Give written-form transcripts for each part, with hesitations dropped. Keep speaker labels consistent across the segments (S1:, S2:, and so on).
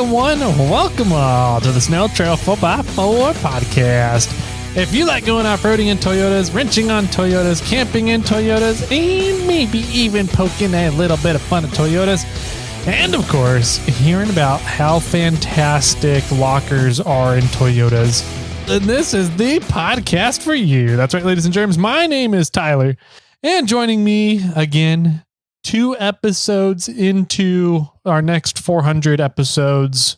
S1: Welcome welcome all to the Snail Trail 4x4 podcast. If you like going off-roading in Toyotas, wrenching on Toyotas, camping in Toyotas, and maybe even poking a little bit of fun at Toyotas, and of course, hearing about how fantastic lockers are in Toyotas, then this is the podcast for you. That's right, ladies and germs. My name is Tyler, and joining me again, 2 episodes into our next 400 episodes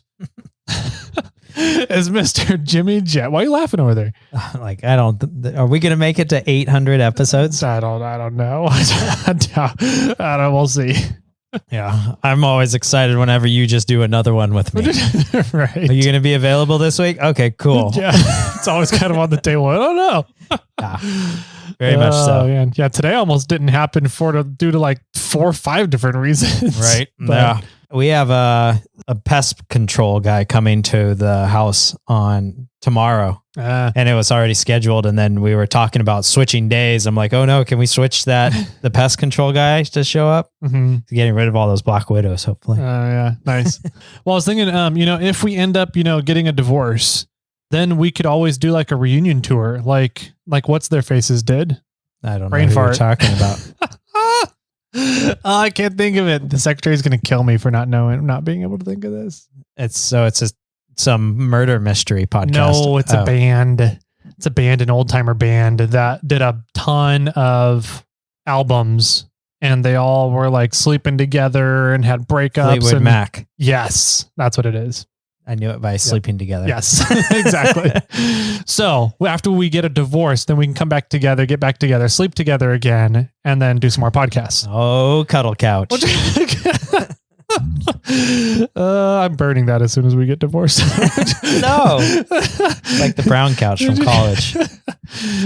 S1: is Mr. Jimmy Jet. Why are you laughing over there?
S2: Are we going to make it to 800 episodes?
S1: I don't know. I don't, we'll see.
S2: Yeah. I'm always excited whenever you just do another one with me.
S1: Right.
S2: Are you going to be available this week? Okay, cool.
S1: Yeah. It's always kind of on the table. I don't know.
S2: Yeah, very much so.
S1: Man. Yeah. Today almost didn't happen due to like 4 or 5 different reasons.
S2: Right. Yeah. We have a pest control guy coming to the house on tomorrow. And it was already scheduled. And then we were talking about switching days. I'm like, oh no, can we switch the pest control guy to show up?
S1: Mm-hmm.
S2: Getting rid of all those black widows, hopefully.
S1: Yeah. Nice. Well, I was thinking, if we end up, getting a divorce, then we could always do like a reunion tour. Like What's Their Faces did.
S2: I don't know
S1: Brain
S2: what
S1: fart.
S2: you're talking about.
S1: Oh, I can't think of it. The secretary's going to kill me for not being able to think of this.
S2: It's some murder mystery podcast.
S1: No, it's a band. It's a band, an old timer band that did a ton of albums, and they all were like sleeping together and had breakups.
S2: Fleetwood Mac.
S1: Yes, that's what it is.
S2: I knew it by sleeping together.
S1: Yes, exactly. So after we get a divorce, then we can come back together, get back together, sleep together again, and then do some more podcasts.
S2: Oh, cuddle couch.
S1: I'm burning that as soon as we get divorced.
S2: No, like the brown couch from college.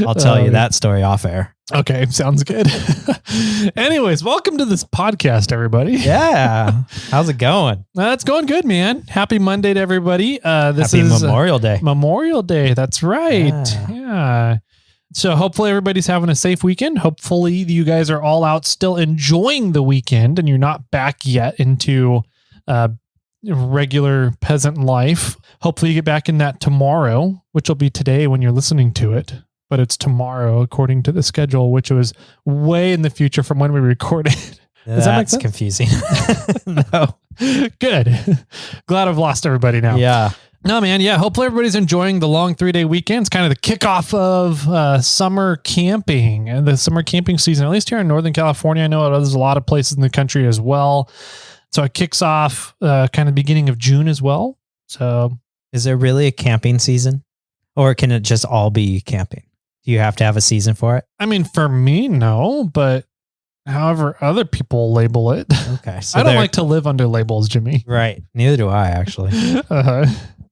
S2: I'll tell you that story off air.
S1: Okay, sounds good. Anyways, welcome to this podcast, everybody.
S2: Yeah, how's it going?
S1: It's going good, man. Happy Monday to everybody. This
S2: Happy
S1: is
S2: Memorial Day.
S1: Memorial Day. That's right. Yeah. So hopefully everybody's having a safe weekend. Hopefully you guys are all out still enjoying the weekend and you're not back yet into regular peasant life. Hopefully you get back in that tomorrow, which will be today when you're listening to it. But it's tomorrow according to the schedule, which was way in the future from when we recorded.
S2: Does that make sense? Confusing.
S1: No. Good. Glad I've lost everybody now.
S2: Yeah.
S1: No, man. Yeah. Hopefully everybody's enjoying the long 3-day weekend. It's kind of the kickoff of summer camping and the summer camping season, at least here in Northern California. I know there's a lot of places in the country as well. So it kicks off kind of beginning of June as well. So
S2: is there really a camping season, or can it just all be camping? Do you have to have a season for it?
S1: I mean, for me, no, but however other people label it.
S2: Okay. So
S1: I don't like to live under labels, Jimmy.
S2: Right. Neither do I, actually.
S1: Uh-huh.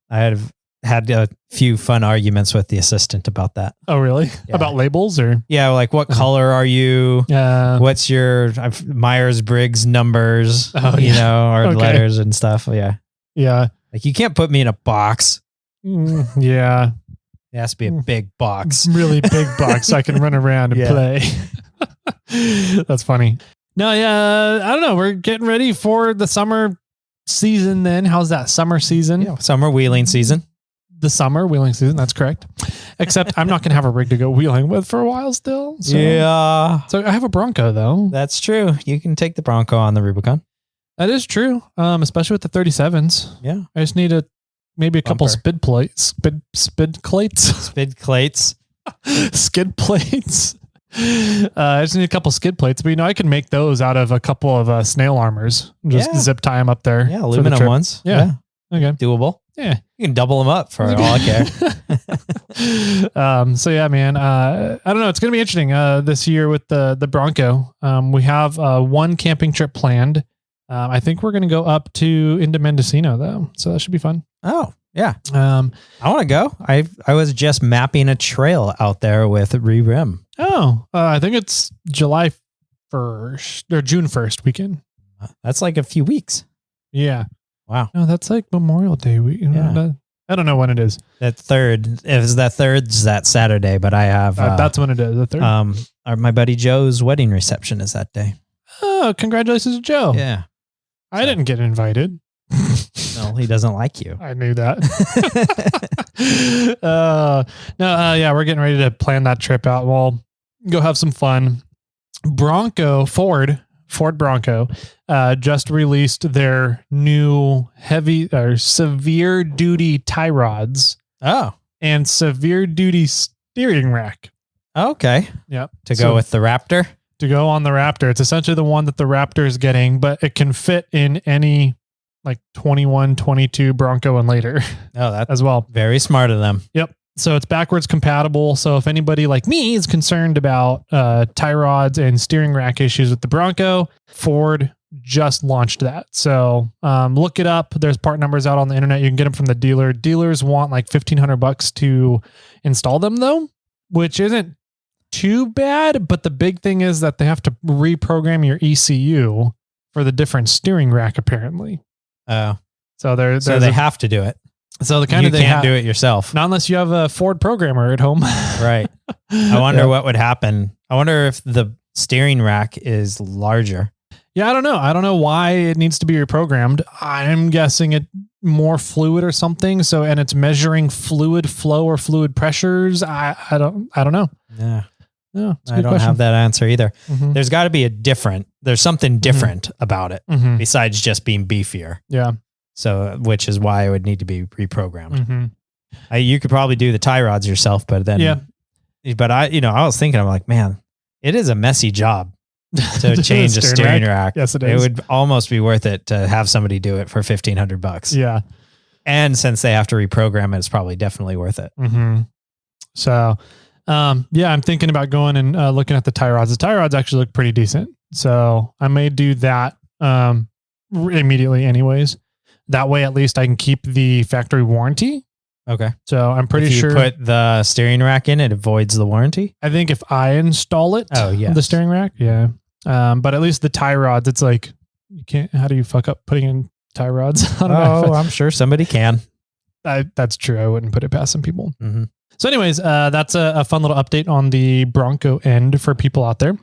S2: I have had a few fun arguments with the assistant about that.
S1: Oh, really?
S2: Yeah.
S1: About labels or?
S2: Yeah. Like what color are you? What's your Myers-Briggs numbers, or letters and stuff. Yeah.
S1: Yeah.
S2: Like you can't put me in a box.
S1: Yeah.
S2: It has to be a big box.
S1: Really big box so I can run around and play. That's funny. No, yeah. I don't know. We're getting ready for the summer season then. How's that summer season?
S2: Yeah, summer wheeling season.
S1: The summer wheeling season. That's correct. Except I'm not going to have a rig to go wheeling with for a while still. So.
S2: Yeah.
S1: So I have a Bronco though.
S2: That's true. You can take the Bronco on the Rubicon.
S1: That is true. Especially with the 37s.
S2: Yeah.
S1: I just need maybe a couple skid plates. I just need a couple skid plates, but I can make those out of a couple of snail armors. Just zip tie them up there.
S2: Yeah, aluminum ones.
S1: Yeah. Okay.
S2: Doable.
S1: Yeah.
S2: You can double them up for all I care.
S1: So yeah, man. I don't know. It's gonna be interesting this year with the Bronco. We have one camping trip planned. I think we're gonna go up into Mendocino though, so that should be fun.
S2: Oh yeah. I want to go. I was just mapping a trail out there with ReRim.
S1: Oh, I think it's July 1st or June 1st weekend.
S2: That's like a few weeks.
S1: Yeah.
S2: Wow.
S1: No, that's like Memorial Day week.
S2: Yeah.
S1: I don't know when it is.
S2: That third. If that third's that Saturday, but I have.
S1: That's when it is. The third.
S2: My buddy Joe's wedding reception is that day.
S1: Oh, congratulations to Joe.
S2: Yeah.
S1: I didn't get invited.
S2: No, he doesn't like you.
S1: I knew that. Yeah, we're getting ready to plan that trip out. We'll go have some fun. Ford Bronco, just released their new heavy or severe duty tie rods.
S2: Oh,
S1: and severe duty steering rack.
S2: Okay.
S1: Yep.
S2: To go with the Raptor?
S1: To go on the Raptor. It's essentially the one that the Raptor is getting, but it can fit in any like 21, 22 Bronco and later.
S2: Oh, that's
S1: as well.
S2: Very smart of them.
S1: Yep. So it's backwards compatible. So if anybody like me is concerned about tie rods and steering rack issues with the Bronco, Ford just launched that. So look it up. There's part numbers out on the internet. You can get them from the dealer. Dealers want like $1,500 to install them though, which isn't too bad. But the big thing is that they have to reprogram your ECU for the different steering rack apparently.
S2: Oh,
S1: so
S2: they have to do it.
S1: So the
S2: you can't do it yourself.
S1: Not unless you have a Ford programmer at home.
S2: Right. I wonder what would happen. I wonder if the steering rack is larger.
S1: Yeah, I don't know. I don't know why it needs to be reprogrammed. I'm guessing it more fluid or something. So, and it's measuring fluid flow or fluid pressures. I don't know.
S2: Yeah.
S1: No,
S2: I don't have that answer either.
S1: Mm-hmm.
S2: There's got to be there's something different about it besides just being beefier.
S1: Yeah.
S2: So, which is why it would need to be reprogrammed.
S1: Mm-hmm.
S2: You could probably do the tie rods yourself, but then, but I was thinking, I'm like, man, it is a messy job to change a steering rack.
S1: Yes, it is.
S2: It would almost be worth it to have somebody do it for $1,500.
S1: Yeah.
S2: And since they have to reprogram it, it's probably definitely worth it.
S1: Mm-hmm. So, I'm thinking about going and looking at the tie rods. The tie rods actually look pretty decent. So I may do that immediately anyways. That way, at least I can keep the factory warranty.
S2: Okay.
S1: So I'm pretty sure
S2: if you put the steering rack in, it avoids the warranty.
S1: I think if I install it, the steering rack. Yeah. But at least the tie rods, it's like, you can't, how do you fuck up putting in tie rods? I don't know.
S2: I'm sure somebody can.
S1: That's true. I wouldn't put it past some people.
S2: Mm-hmm.
S1: So anyways, that's a fun little update on the Bronco end for people out there.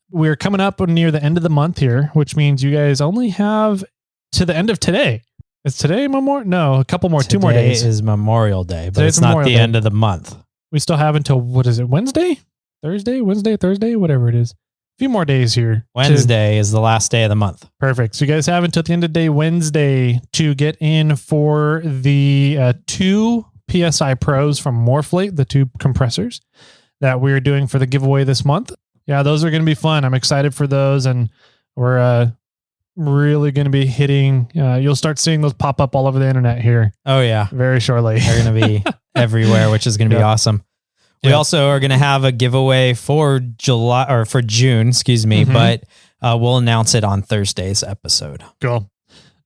S1: We're coming up near the end of the month here, which means you guys only have to the end of today. Is today Memorial? No, a couple more,
S2: Today
S1: 2 more days.
S2: Is Memorial Day, but
S1: Today's
S2: it's not
S1: Memorial
S2: the
S1: Day.
S2: end of the month.
S1: We still have until, what is it, Wednesday? Thursday, whatever it is. A few more days here.
S2: Wednesday is the last day of the month.
S1: Perfect. So you guys have until the end of the day, Wednesday, to get in for the 2 PSI Pros from Morphlate, the 2 compressors that we're doing for the giveaway this month. Yeah, those are going to be fun. I'm excited for those, and we're really going to be hitting, you'll start seeing those pop up all over the internet here.
S2: Oh yeah.
S1: Very shortly.
S2: They're going to be everywhere, which is going to be awesome. We also are going to have a giveaway for June, but we'll announce it on Thursday's episode.
S1: Cool.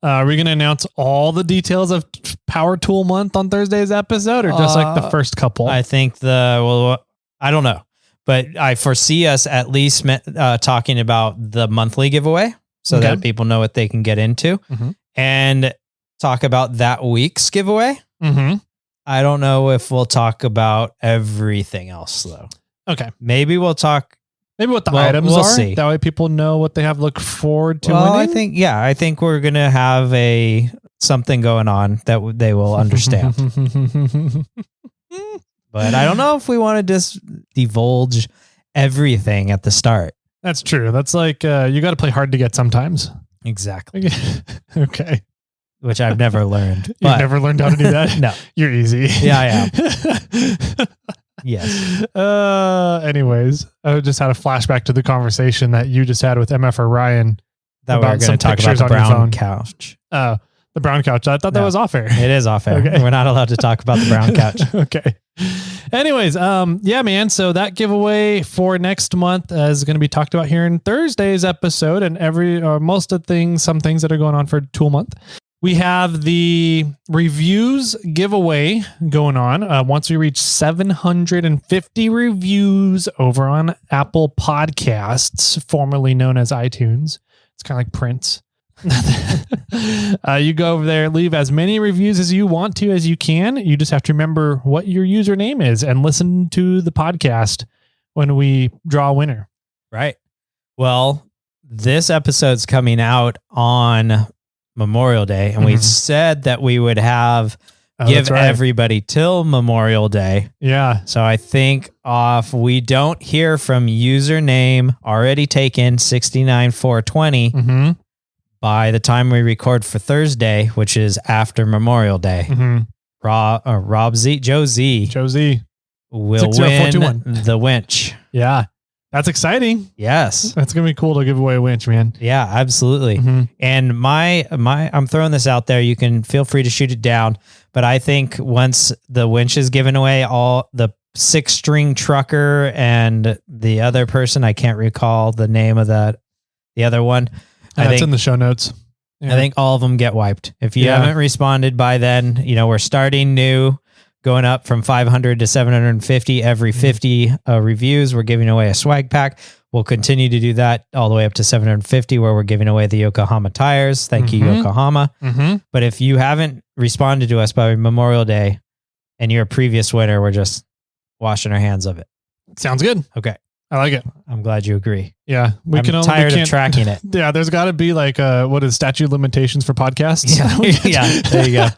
S1: Are we going to announce all the details of Power Tool Month on Thursday's episode, or just like the first couple?
S2: I think I don't know, but I foresee us at least talking about the monthly giveaway so that people know what they can get into, and talk about that week's giveaway. I don't know if we'll talk about everything else though. Okay. Maybe we'll talk.
S1: Maybe what the items are. See. That way people know what they have to look forward to winning.
S2: I think we're going to have something going on that they will understand. But I don't know if we want to just divulge everything at the start.
S1: That's true. That's like, you got to play hard to get sometimes.
S2: Exactly.
S1: Okay.
S2: Which I've never learned.
S1: You've never learned how to do that?
S2: No.
S1: You're easy.
S2: Yeah, I am. Yes.
S1: Anyways, I just had a flashback to the conversation that you just had with MFR Ryan.
S2: That we were going to talk about the brown couch.
S1: Oh, the brown couch. I thought that was off air.
S2: It is off air. Okay. We're not allowed to talk about the brown couch.
S1: Okay. Anyways, yeah, man. So that giveaway for next month is going to be talked about here in Thursday's episode, and most of some things that are going on for Tool Month. We have the reviews giveaway going on. Once we reach 750 reviews over on Apple Podcasts, formerly known as iTunes. It's kind of like Prince. You go over there, leave as many reviews as you want to, as you can. You just have to remember what your username is and listen to the podcast when we draw a winner.
S2: Right. Well, this episode's coming out on Memorial Day, and we said that we would have give everybody till Memorial Day.
S1: Yeah.
S2: So I think if we don't hear from username already taken 69420 by the time we record for Thursday, which is after Memorial Day, Joe Z will win the winch.
S1: Yeah. That's exciting.
S2: Yes.
S1: That's going to be cool to give away a winch, man.
S2: Yeah, absolutely. And I'm throwing this out there. You can feel free to shoot it down. But I think once the winch is given away, all the 6-string trucker and the other person, I can't recall the name of the other one.
S1: It's in the show notes.
S2: Yeah. I think all of them get wiped. If you haven't responded by then, we're starting new. Going up from 500 to 750 every 50 reviews. We're giving away a swag pack. We'll continue to do that all the way up to 750 where we're giving away the Yokohama tires. Thank you, Yokohama. But if you haven't responded to us by Memorial Day and you're a previous winner, we're just washing our hands of it.
S1: Sounds good.
S2: Okay.
S1: I like it.
S2: I'm glad you agree.
S1: Yeah.
S2: I'm tired of tracking it.
S1: Yeah. There's got to be like, what is statute limitations for podcasts?
S2: Yeah. There you go.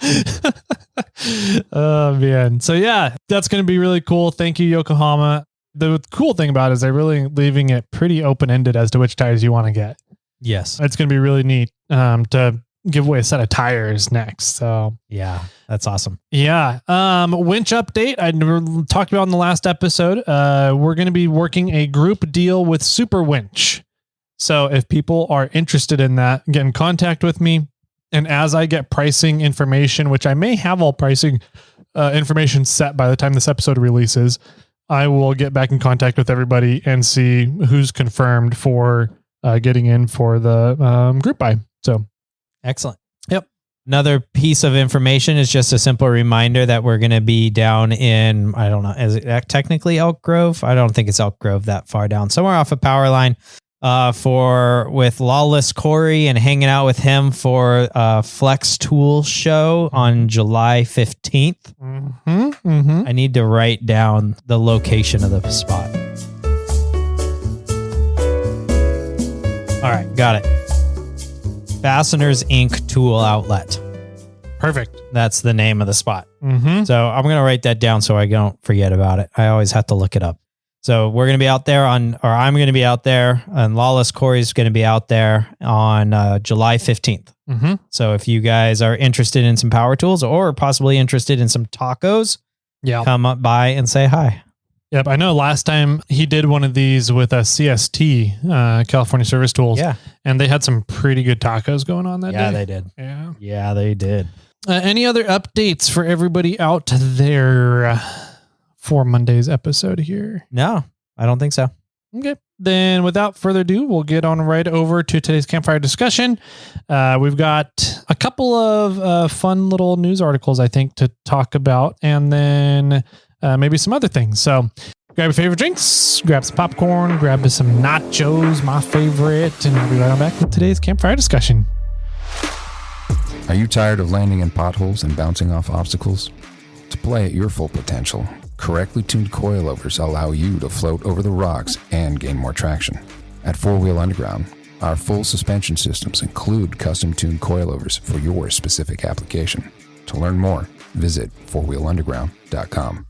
S1: Oh, man. So, yeah, that's going to be really cool. Thank you, Yokohama. The cool thing about it is they're really leaving it pretty open-ended as to which tires you want to get.
S2: Yes.
S1: It's going to be really neat to give away a set of tires next. So,
S2: yeah, that's awesome.
S1: Yeah. Winch update. I talked about in the last episode. We're going to be working a group deal with Super Winch. So if people are interested in that, get in contact with me. And as I get pricing information, which I may have all pricing information set by the time this episode releases, I will get back in contact with everybody and see who's confirmed for getting in for the group buy. So
S2: excellent.
S1: Yep.
S2: Another piece of information is just a simple reminder that we're going to be down in, I don't know, is it technically Elk Grove? I don't think it's Elk Grove that far down, somewhere off of Powerline. With Lawless Corey and hanging out with him for Flex Tool show on July 15th. I need to write down the location of the spot. All right, got it. Fasteners Inc. Tool Outlet.
S1: Perfect.
S2: That's the name of the spot. So I'm going to write that down so I don't forget about it. I always have to look it up. So we're going to be out there I'm going to be out there, and Lawless Corey's going to be out there on July 15th. So if you guys are interested in some power tools or possibly interested in some tacos, come up by and say hi.
S1: Yep. I know last time he did one of these with a CST, California Service Tools.
S2: Yeah.
S1: And they had some pretty good tacos going on that day.
S2: Yeah, they did. Yeah, they did.
S1: Any other updates for everybody out there? For Monday's episode here?
S2: No, I don't think so.
S1: Okay. Then without further ado, we'll get on right over to today's campfire discussion. We've got a couple of fun little news articles, I think, to talk about, and then maybe some other things. So grab your favorite drinks, grab some popcorn, grab some nachos, my favorite, and we'll be right on back with today's campfire discussion.
S3: Are you tired of landing in potholes and bouncing off obstacles? To play at your full potential, correctly tuned coilovers allow you to float over the rocks and gain more traction. At 4-Wheel Underground, our full suspension systems include custom-tuned coilovers for your specific application. To learn more, visit 4wheelunderground.com.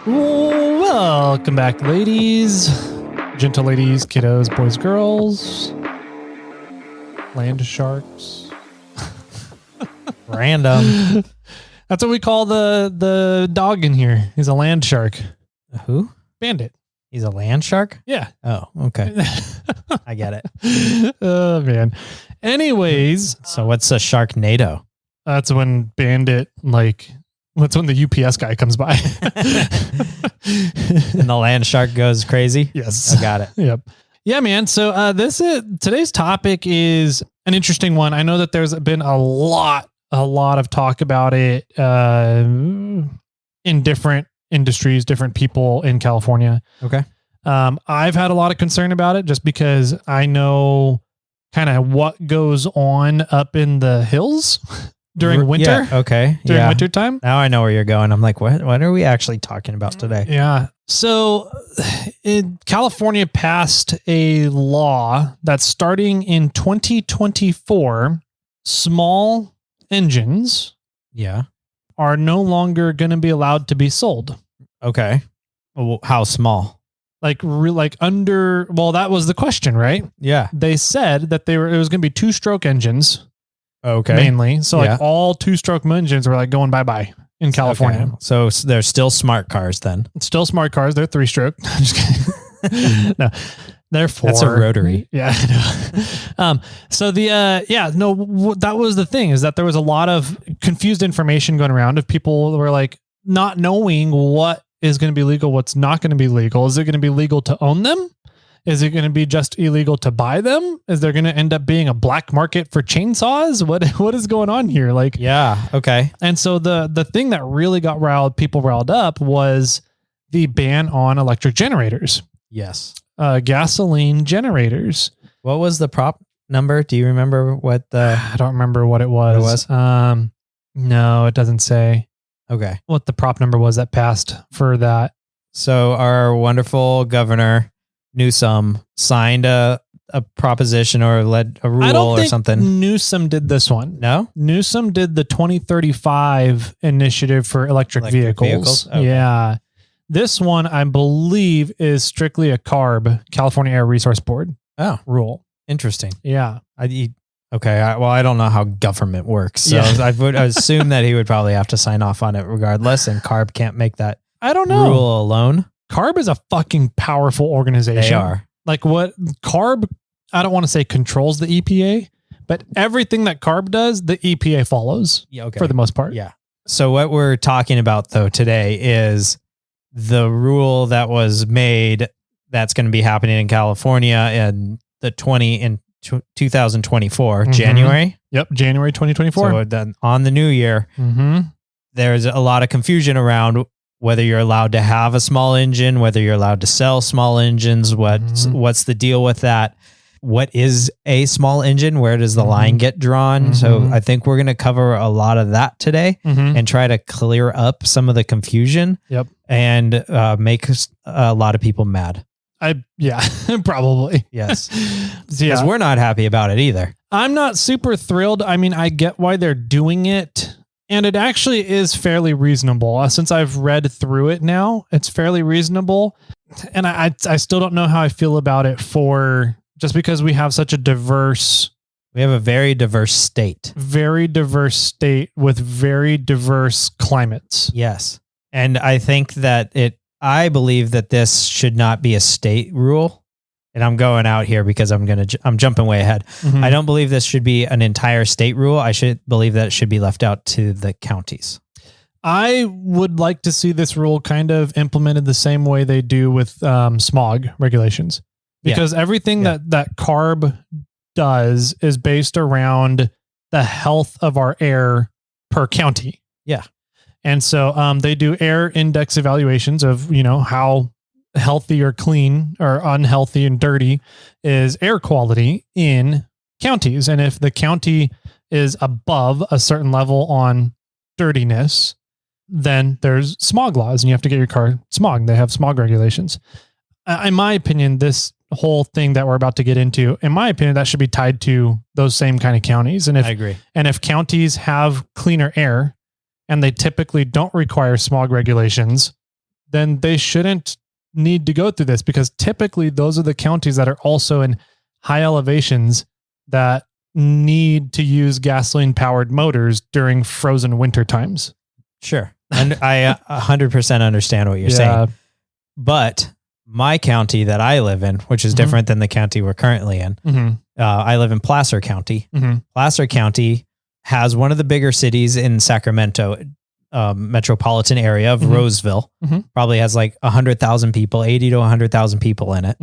S1: Welcome back, ladies, gentle ladies, kiddos, boys, girls, land sharks.
S2: Random.
S1: That's what we call the dog in here. He's a land shark.
S2: Who?
S1: Bandit.
S2: He's a land shark?
S1: Yeah.
S2: Oh, okay. I get it.
S1: Oh, man. Anyways.
S2: So what's a Sharknado?
S1: That's when Bandit, that's when the UPS guy comes by.
S2: And the land shark goes crazy?
S1: Yes.
S2: I got it.
S1: Yep. Yeah, man. So today's topic is an interesting one. I know that there's been a lot of talk about it in different industries, different people in California.
S2: Okay.
S1: I've had a lot of concern about it just because I know kind of what goes on up in the hills during winter.
S2: Yeah, okay.
S1: During winter time.
S2: Now I know where you're going. I'm like, what are we actually talking about today?
S1: Yeah. So California passed a law that starting in 2024, small engines are no longer going to be allowed to be sold.
S2: Okay. Well, how small?
S1: Like under, well, that was the question, right?
S2: Yeah.
S1: They said that it was going to be 2-stroke engines.
S2: Okay.
S1: Mainly. So like all 2-stroke engines were like going bye-bye in California.
S2: Okay. So they're still smart cars then.
S1: It's still smart cars. They're 3-stroke. I'm just kidding. No, they're 4.
S2: That's a rotary.
S1: Yeah. I know. So that was the thing, is that there was a lot of confused information going around of people who were like not knowing what is going to be legal, what's not going to be legal. Is it going to be legal to own them? Is it going to be just illegal to buy them? Is there going to end up being a black market for chainsaws? What is going on here? Like,
S2: yeah. Okay.
S1: And so the thing that really got people riled up was the ban on electric generators.
S2: Yes.
S1: Gasoline generators.
S2: What was the prop number? Do you remember what
S1: I don't remember what it was. No, it doesn't say.
S2: Okay.
S1: What the prop number was that passed for that.
S2: So our wonderful governor Newsom signed a proposition or led a rule
S1: I don't
S2: or
S1: think
S2: something.
S1: Newsom did this one.
S2: No?
S1: Newsom did the 2035 initiative for electric vehicles.
S2: Okay.
S1: Yeah. This one, I believe, is strictly a CARB, California Air Resource Board rule.
S2: Interesting.
S1: Yeah.
S2: I don't know how government works. So I would assume that he would probably have to sign off on it regardless, and CARB can't make that
S1: I don't know.
S2: rule alone.
S1: CARB is a fucking powerful organization.
S2: They are.
S1: Like what CARB, I don't want to say controls the EPA, but everything that CARB does, the EPA follows for the most part.
S2: Yeah. So what we're talking about though today is the rule that was made that's going to be happening in California in 2024, January.
S1: Yep. January 2024.
S2: So then on the new year, there's a lot of confusion around whether you're allowed to have a small engine, whether you're allowed to sell small engines, what's the deal with that? What is a small engine? Where does the line get drawn? So I think we're going to cover a lot of that today and try to clear up some of the confusion and make a lot of people mad.
S1: Probably.
S2: Yes. Because we're not happy about it either.
S1: I'm not super thrilled. I mean, I get why they're doing it. And it actually is fairly reasonable. Since I've read through it now, it's fairly reasonable. And I still don't know how I feel about it just because we have such a
S2: we have a very diverse state
S1: with very diverse climates.
S2: Yes. And I think that I believe that this should not be a state rule. And I'm going out here because I'm jumping way ahead. I don't believe this should be an entire state rule. I should believe that it should be left out to the counties.
S1: I would like to see this rule kind of implemented the same way they do with smog regulations, because everything that CARB does is based around the health of our air per county.
S2: Yeah.
S1: And so they do air index evaluations of, how healthy or clean or unhealthy and dirty is air quality in counties. And if the county is above a certain level on dirtiness, then there's smog laws and you have to get your car smog. They have smog regulations. In my opinion, this whole thing that we're about to get into, in my opinion, that should be tied to those same kind of counties. And I agree. And if counties have cleaner air and they typically don't require smog regulations, then they shouldn't need to go through this, because typically those are the counties that are also in high elevations that need to use gasoline powered motors during frozen winter times.
S2: Sure. And I 100% understand what you're saying, but my county that I live in, which is different than the county we're currently in. I live in Placer County. Placer County has one of the bigger cities in Sacramento, metropolitan area of Roseville, probably has like 100,000 people, 80 to 100,000 people in it.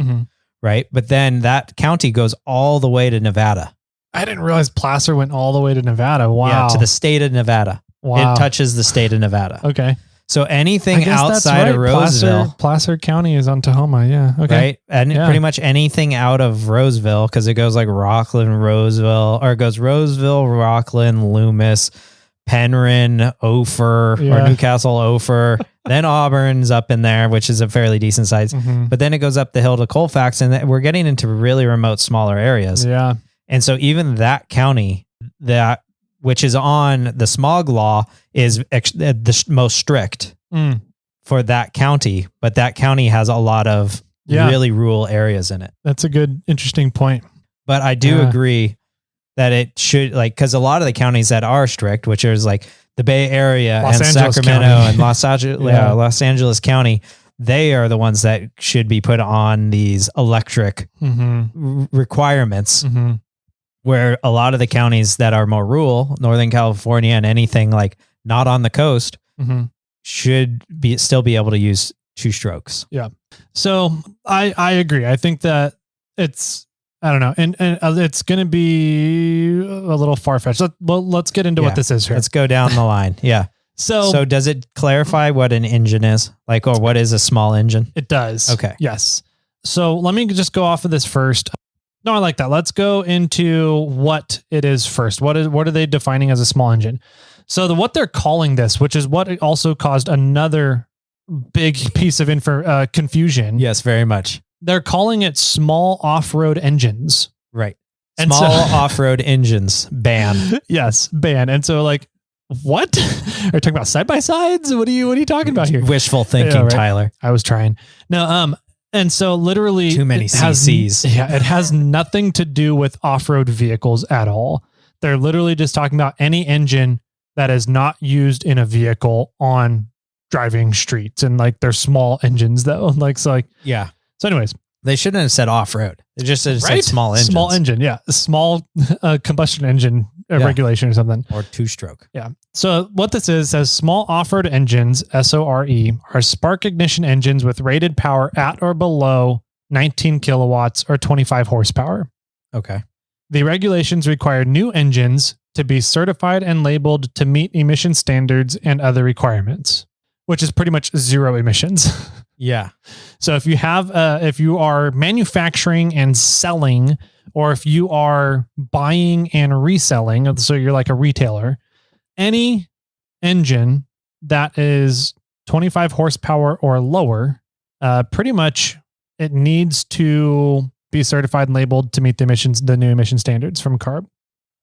S2: Right. But then that county goes all the way to Nevada.
S1: I didn't realize Placer went all the way to Nevada. Wow.
S2: Yeah, to the state of Nevada. Wow. It touches the state of Nevada.
S1: Okay.
S2: So anything outside of Roseville.
S1: Placer County is on Tahoma. Yeah. Okay.
S2: Right. And pretty much anything out of Roseville, because it goes like Rockland, Roseville, or it goes Roseville, Rockland, Loomis, Penryn, Ophir, or Newcastle, Ophir. Then Auburn's up in there, which is a fairly decent size.
S1: Mm-hmm.
S2: But then it goes up the hill to Colfax, and we're getting into really remote, smaller areas.
S1: Yeah.
S2: And so even that county, which is on the smog law, is the most strict for that county. But that county has a lot of really rural areas in it.
S1: That's a good, interesting point.
S2: But I do agree that it should, like, because a lot of the counties that are strict, which is like the Bay Area and Sacramento and Los Angeles County, they are the ones that should be put on these electric requirements, where a lot of the counties that are more rural, Northern California and anything like not on the coast, should still be able to use 2 strokes.
S1: Yeah. So I agree. I think that it's, I don't know. And it's going to be a little far-fetched. Let's get into what this is here.
S2: Let's go down the line. Yeah. So does it clarify what an engine is? Like, or what is a small engine?
S1: It does.
S2: Okay.
S1: Yes. So let me just go off of this first. No, I like that. Let's go into what it is first. What are they defining as a small engine? So what they're calling this, which is what also caused another big piece of confusion.
S2: Yes, very much.
S1: They're calling it small off-road engines.
S2: Right. Small off-road engines ban.
S1: Yes, ban. And so like, what? Are you talking about side-by-sides? What are you talking about here?
S2: Wishful thinking, Tyler.
S1: I was trying. No, and so literally
S2: too many CCs.
S1: It has nothing to do with off-road vehicles at all. They're literally just talking about any engine that is not used in a vehicle on driving streets, and like they're small engines though. So anyways,
S2: they shouldn't have said off-road. They just said small engine.
S1: Small engine, yeah. Small combustion engine regulation or something.
S2: Or 2-stroke.
S1: Yeah. So what this says small off-road engines, SORE, are spark ignition engines with rated power at or below 19 kilowatts or 25 horsepower.
S2: Okay.
S1: The regulations require new engines to be certified and labeled to meet emission standards and other requirements, which is pretty much zero emissions.
S2: Yeah.
S1: So if you are manufacturing and selling, or if you are buying and reselling, so you're like a retailer, any engine that is 25 horsepower or lower, pretty much it needs to be certified and labeled to meet the new emission standards from CARB.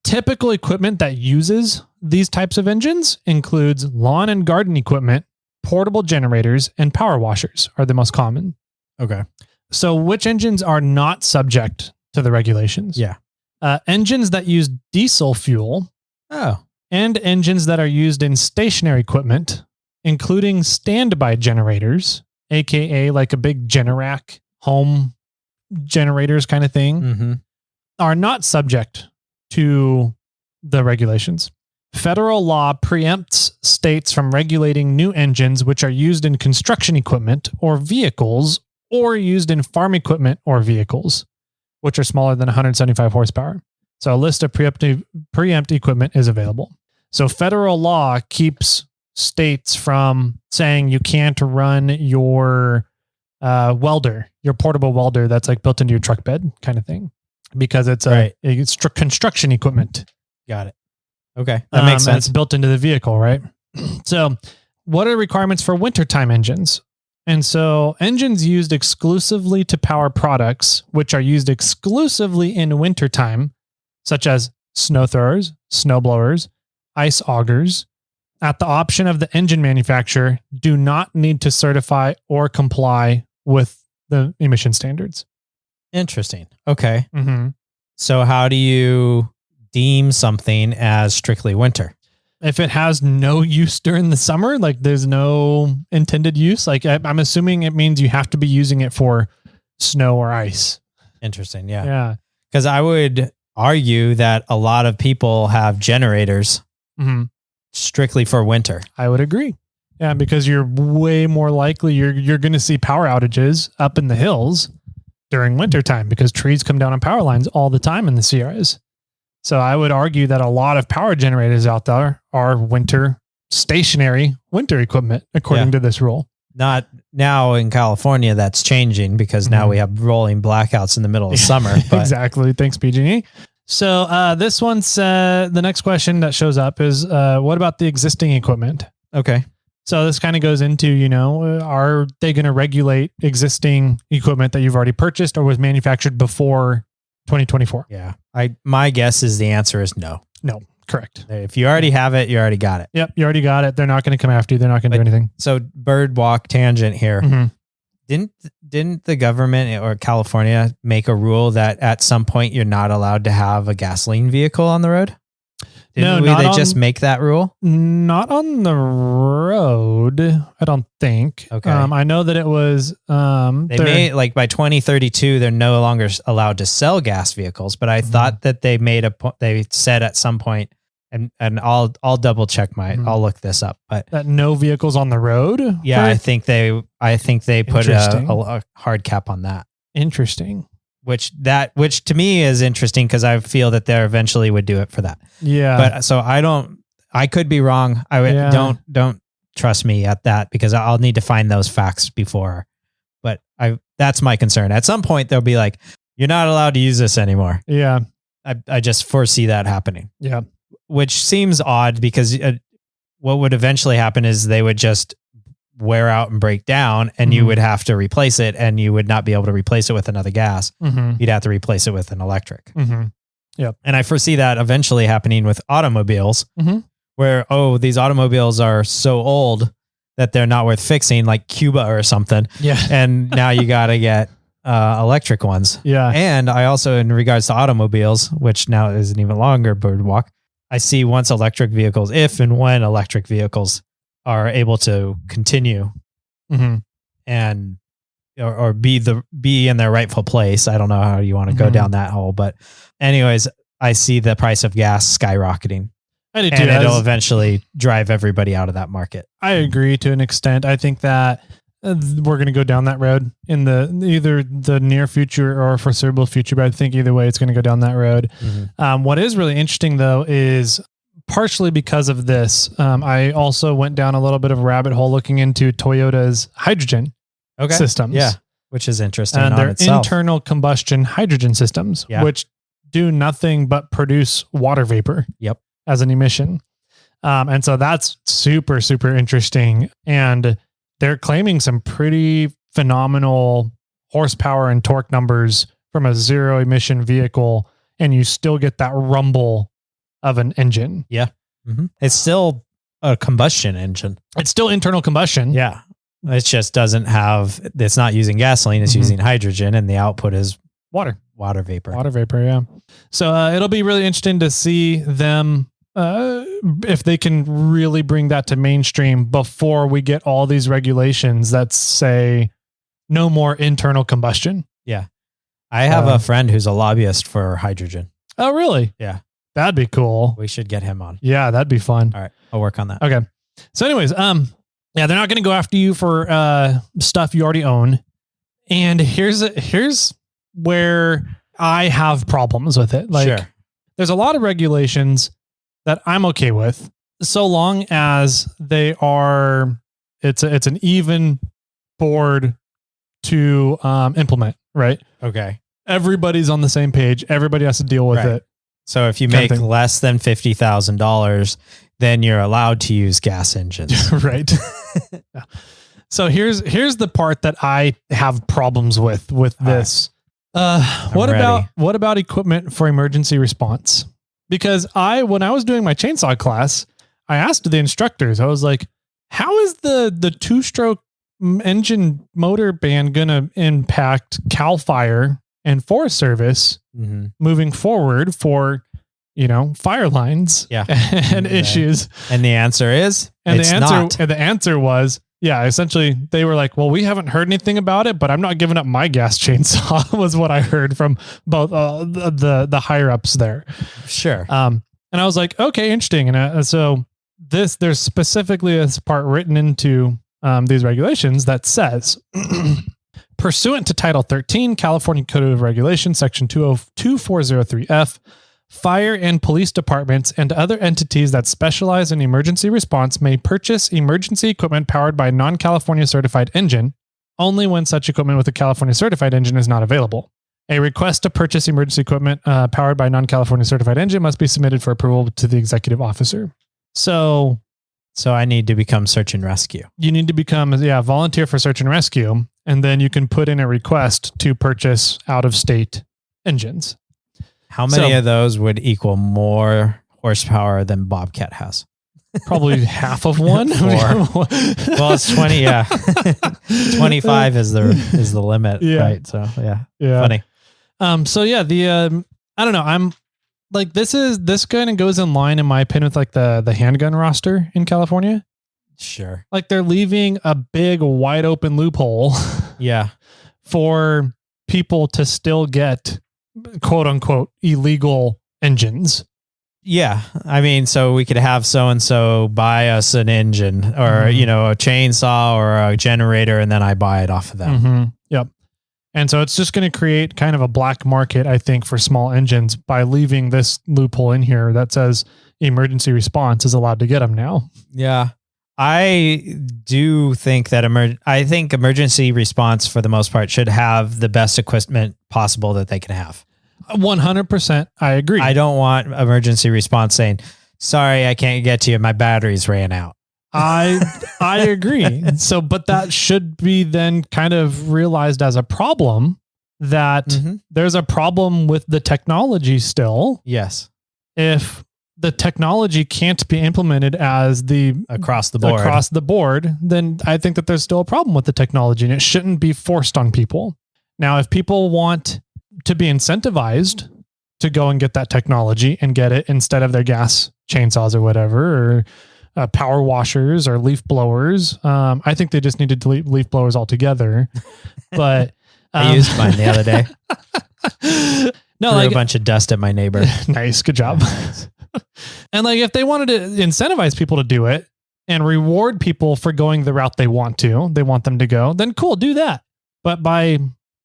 S1: Typical equipment that uses these types of engines includes lawn and garden equipment, portable generators, and power washers are the most common.
S2: Okay.
S1: So which engines are not subject to the regulations?
S2: Yeah.
S1: Engines that use diesel fuel.
S2: Oh.
S1: And engines that are used in stationary equipment, including standby generators, aka like a big Generac home generators kind of thing, are not subject to the regulations. Federal law preempts states from regulating new engines which are used in construction equipment or vehicles, or used in farm equipment or vehicles, which are smaller than 175 horsepower. So a list of preempt equipment is available. So federal law keeps states from saying you can't run your welder, your portable welder that's like built into your truck bed kind of thing, because it's it's construction equipment.
S2: Got it. Okay. That makes sense.
S1: It's built into the vehicle, right? So what are requirements for wintertime engines? And so engines used exclusively to power products, which are used exclusively in wintertime, such as snow throwers, snow blowers, ice augers, at the option of the engine manufacturer, do not need to certify or comply with the emission standards.
S2: Interesting. Okay. So how do you deem something as strictly winter?
S1: If it has no use during the summer, like there's no intended use, like I'm assuming it means you have to be using it for snow or ice.
S2: Interesting. Yeah.
S1: Yeah.
S2: Because I would argue that a lot of people have generators strictly for winter.
S1: I would agree. Yeah, because you're way more likely you're going to see power outages up in the hills during wintertime because trees come down on power lines all the time in the Sierras. So I would argue that a lot of power generators out there are stationary winter equipment, according to this rule.
S2: Not now in California, that's changing because now we have rolling blackouts in the middle of summer. But
S1: exactly. Thanks, PG&E. So this one's the next question that shows up is what about the existing equipment?
S2: Okay.
S1: So this kind of goes into, are they going to regulate existing equipment that you've already purchased or was manufactured before 2024?
S2: Yeah. My guess is the answer is no.
S1: No, correct.
S2: If you already have it, you already got it.
S1: Yep, you already got it. They're not going to come after you. They're not going to do anything.
S2: So bird walk tangent here.
S1: Mm-hmm.
S2: Didn't the government or California make a rule that at some point you're not allowed to have a gasoline vehicle on the road? Didn't they just make that rule?
S1: Not on the road, I don't think.
S2: Okay.
S1: I know that it was.
S2: They made like by 2032, they're no longer allowed to sell gas vehicles. But I thought that they they said at some point, and I'll double check I'll look this up. But
S1: that no vehicles on the road.
S2: Yeah, I think they put a hard cap on that.
S1: Interesting.
S2: Which to me is interesting because I feel that they eventually would do it for that.
S1: Yeah.
S2: But so I could be wrong. Don't trust me at that because I'll need to find those facts before. But that's my concern. At some point they'll be like, you're not allowed to use this anymore.
S1: Yeah.
S2: I just foresee that happening.
S1: Yeah.
S2: Which seems odd because what would eventually happen is they would just wear out and break down and you would have to replace it and you would not be able to replace it with another gas. You'd have to replace it with an electric.
S1: Yep.
S2: And I foresee that eventually happening with automobiles where, these automobiles are so old that they're not worth fixing, like Cuba or something.
S1: Yeah.
S2: And now you got to get electric ones.
S1: Yeah.
S2: And I also, in regards to automobiles, which now is an even longer bird walk, I see if and when electric vehicles are able to continue and or be in their rightful place. I don't know how you want to go down that hole, but anyways, I see the price of gas skyrocketing.
S1: I do too.
S2: And it'll eventually drive everybody out of that market.
S1: I agree to an extent. I think that we're going to go down that road in either the near future or foreseeable future, but I think either way, it's going to go down that road. What is really interesting though is partially because of this, I also went down a little bit of a rabbit hole looking into Toyota's hydrogen systems.
S2: Yeah, which is interesting.
S1: And their internal combustion hydrogen systems, which do nothing but produce water vapor as an emission. And so that's super, super interesting. And they're claiming some pretty phenomenal horsepower and torque numbers from a zero emission vehicle. And you still get that rumble of an engine.
S2: Yeah. It's still a combustion engine.
S1: It's still internal combustion.
S2: Yeah. It just it's not using gasoline. It's using hydrogen and the output is water vapor.
S1: Water vapor. Yeah. So it'll be really interesting to see them if they can really bring that to mainstream before we get all these regulations that say no more internal combustion.
S2: Yeah. I have a friend who's a lobbyist for hydrogen.
S1: Oh, really?
S2: Yeah.
S1: That'd be cool.
S2: We should get him on.
S1: Yeah, that'd be fun.
S2: All right. I'll work on that.
S1: Okay. So anyways, they're not going to go after you for stuff you already own. And here's where I have problems with it. There's a lot of regulations that I'm okay with so long as they are, it's an even board to implement, right?
S2: Okay.
S1: Everybody's on the same page. Everybody has to deal with it.
S2: So if you make less than $50,000, then you're allowed to use gas engines.
S1: Right. Yeah. So here's the part that I have problems with this. What about equipment for emergency response? Because when I was doing my chainsaw class, I asked the instructors, I was like, how is the two-stroke engine motor ban going to impact CAL FIRE and Forest Service moving forward for, fire lines and issues?
S2: And the answer is,
S1: And the answer was, essentially they were like, well, we haven't heard anything about it, but I'm not giving up my gas chainsaw was what I heard from both the higher ups there.
S2: Sure.
S1: And I was like, okay, interesting. And so there's specifically this part written into these regulations that says, pursuant to Title 13, California Code of Regulations, Section 22403F, fire and police departments and other entities that specialize in emergency response may purchase emergency equipment powered by a non-California certified engine only when such equipment with a California certified engine is not available. A request to purchase emergency equipment powered by non-California certified engine must be submitted for approval to the executive officer. So
S2: I need to become search and rescue.
S1: You need to become volunteer for search and rescue, and then you can put in a request to purchase out-of-state engines.
S2: How many of those would equal more horsepower than Bobcat has?
S1: Probably half of one.
S2: Well, it's 20. Yeah, 25 is the limit.
S1: Yeah.
S2: Right. So funny.
S1: I don't know. I'm like, this kind of goes in line, in my opinion, with like the handgun roster in California.
S2: Sure.
S1: Like they're leaving a big wide open loophole.
S2: Yeah.
S1: For people to still get quote unquote illegal engines.
S2: Yeah. I mean, so we could have so-and-so buy us an engine or, a chainsaw or a generator, and then I buy it off of them.
S1: Mm-hmm. Yep. And so it's just going to create kind of a black market, I think, for small engines by leaving this loophole in here that says emergency response is allowed to get them now.
S2: Yeah. I do think that emergency response, for the most part, should have the best equipment possible that they can have.
S1: 100%. I agree.
S2: I don't want emergency response saying, sorry, I can't get to you. My batteries ran out.
S1: I agree. So, but that should be then kind of realized as a problem, that there's a problem with the technology still.
S2: Yes.
S1: If the technology can't be implemented as
S2: across the board,
S1: then I think that there's still a problem with the technology, and it shouldn't be forced on people. Now, if people want to be incentivized to go and get that technology and get it instead of their gas chainsaws or whatever, or power washers or leaf blowers, I think they just need to delete leaf blowers altogether. But
S2: I used mine the other day. Threw a bunch of dust at my neighbor.
S1: Nice. Good job. And like, if they wanted to incentivize people to do it and reward people for going the route they want them to go, then cool, do that. But by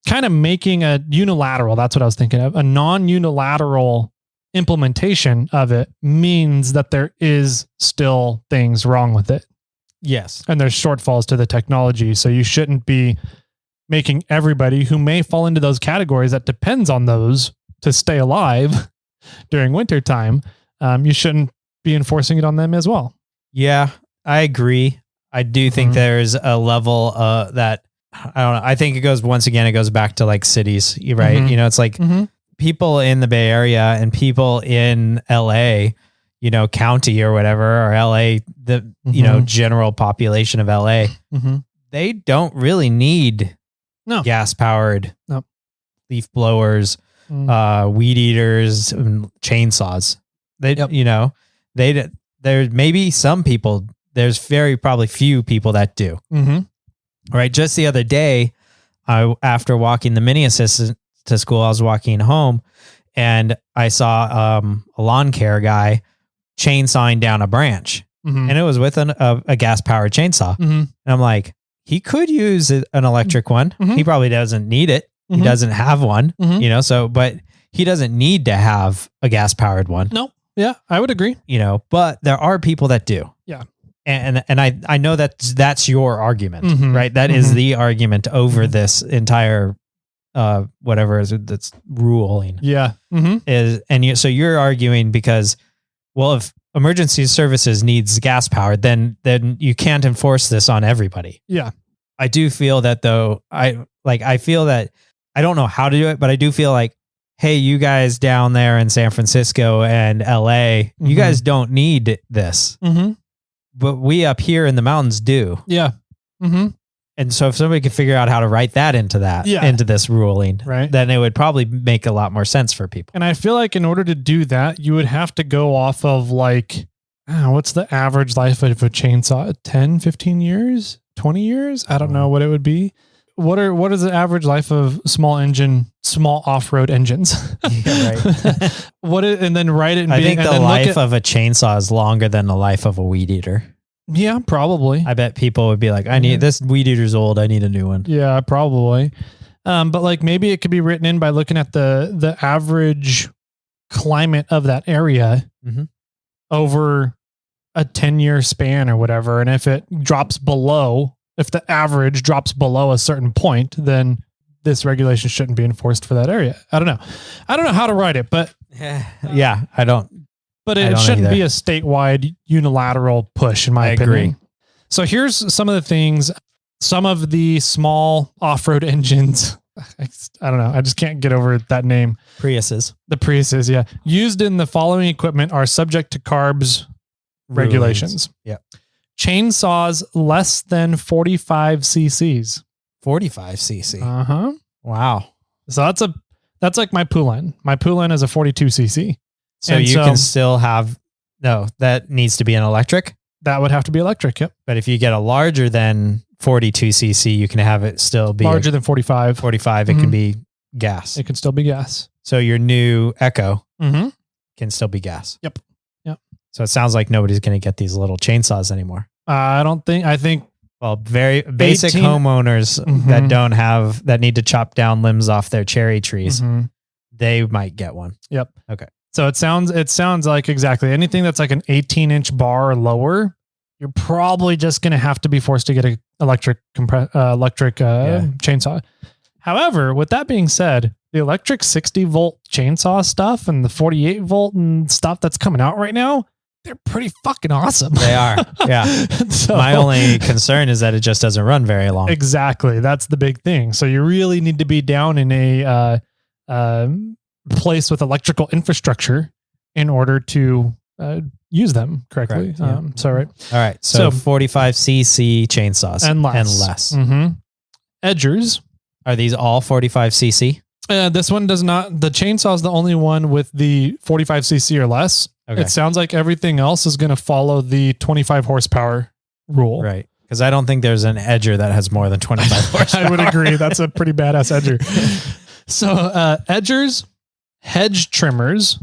S1: kind of making a unilateral, that's what I was thinking of, a non-unilateral implementation of it means that there is still things wrong with it.
S2: Yes.
S1: And there's shortfalls to the technology. So you shouldn't be making everybody who may fall into those categories that depends on those to stay alive during winter time. You shouldn't be enforcing it on them as well.
S2: Yeah, I agree. I do think there's a level that, I don't know. I think it goes back to like cities, right? It's like people in the Bay Area and people in LA, county or whatever, or LA, general population of LA, they don't really need gas powered leaf blowers, weed eaters, and chainsaws. There may be some people, there's probably few people that do. Right. Just the other day, after walking the mini assistant to school, I was walking home and I saw a lawn care guy chainsawing down a branch, and it was with a gas powered chainsaw. And I'm like, he could use an electric one. He probably doesn't need it. He doesn't have one, but he doesn't need to have a gas powered one.
S1: No. Yeah, I would agree.
S2: But there are people that do.
S1: Yeah.
S2: And I know that's your argument, right? That is the argument over this entire whatever is it that's ruling.
S1: Yeah.
S2: So you're arguing because, well, if emergency services needs gas powered, then you can't enforce this on everybody.
S1: Yeah.
S2: I do feel that though. I feel that I don't know how to do it, but I do feel like, hey, you guys down there in San Francisco and LA, you guys don't need this. But we up here in the mountains do.
S1: Yeah.
S2: And so if somebody could figure out how to write that into this ruling,
S1: right,
S2: then it would probably make a lot more sense for people.
S1: And I feel like in order to do that, you would have to go off of like, what's the average life of a chainsaw? 10, 15 years, 20 years? I don't know what it would be. What is the average life of small off-road engines?
S2: Yeah, right.
S1: And then write it. And
S2: I think the life of a chainsaw is longer than the life of a weed eater.
S1: Yeah, probably.
S2: I bet people would be like, this weed eater's old. I need a new one.
S1: Yeah, probably. But like maybe it could be written in by looking at the average climate of that area over a 10-year span or whatever. And if the average drops below a certain point, then this regulation shouldn't be enforced for that area. I don't know how to write it, but
S2: yeah, I don't.
S1: But it shouldn't be a statewide unilateral push, in my opinion.
S2: Agree.
S1: So here's some of the things. Some of the small off-road engines, I don't know. I just can't get over that name.
S2: Priuses.
S1: The Priuses, yeah. Used in the following equipment are subject to CARB's regulations.
S2: Yeah.
S1: Chainsaws less than 45 cc's.
S2: 45 cc.
S1: Uh-huh.
S2: Wow.
S1: So that's like my Poulan. My Poulan is a 42 cc.
S2: So you can still have, no, that needs to be an electric.
S1: That would have to be electric, yep.
S2: But if you get a larger than 42 cc, you can have it still be
S1: larger than 45.
S2: 45, it can be gas.
S1: It can still be gas.
S2: So your new Echo
S1: Mm-hmm.
S2: can still be gas.
S1: Yep.
S2: So it sounds like nobody's going to get these little chainsaws anymore.
S1: I think
S2: Well, very basic
S1: 18
S2: homeowners that need to chop down limbs off their cherry trees, they might get one.
S1: Yep.
S2: Okay.
S1: So it sounds like exactly anything that's like an 18-inch bar or lower, you're probably just going to have to be forced to get an electric chainsaw. However, with that being said, the electric 60 volt chainsaw stuff and the 48 volt and stuff that's coming out right now, they're pretty fucking awesome.
S2: They are. Yeah.
S1: So,
S2: my only concern is that it just doesn't run very long.
S1: Exactly. That's the big thing. So you really need to be down in a place with electrical infrastructure in order to use them correctly.
S2: Correct, yeah.
S1: Right.
S2: All right. So 45 cc chainsaws
S1: and less. Mm-hmm. Edgers.
S2: Are these all 45 cc?
S1: This one does not. The chainsaw is the only one with the 45 cc or less.
S2: Okay.
S1: It sounds like everything else is going to follow the 25 horsepower rule.
S2: Right. Because I don't think there's an edger that has more than 25 horsepower.
S1: I would agree. That's a pretty badass edger. So edgers, hedge trimmers,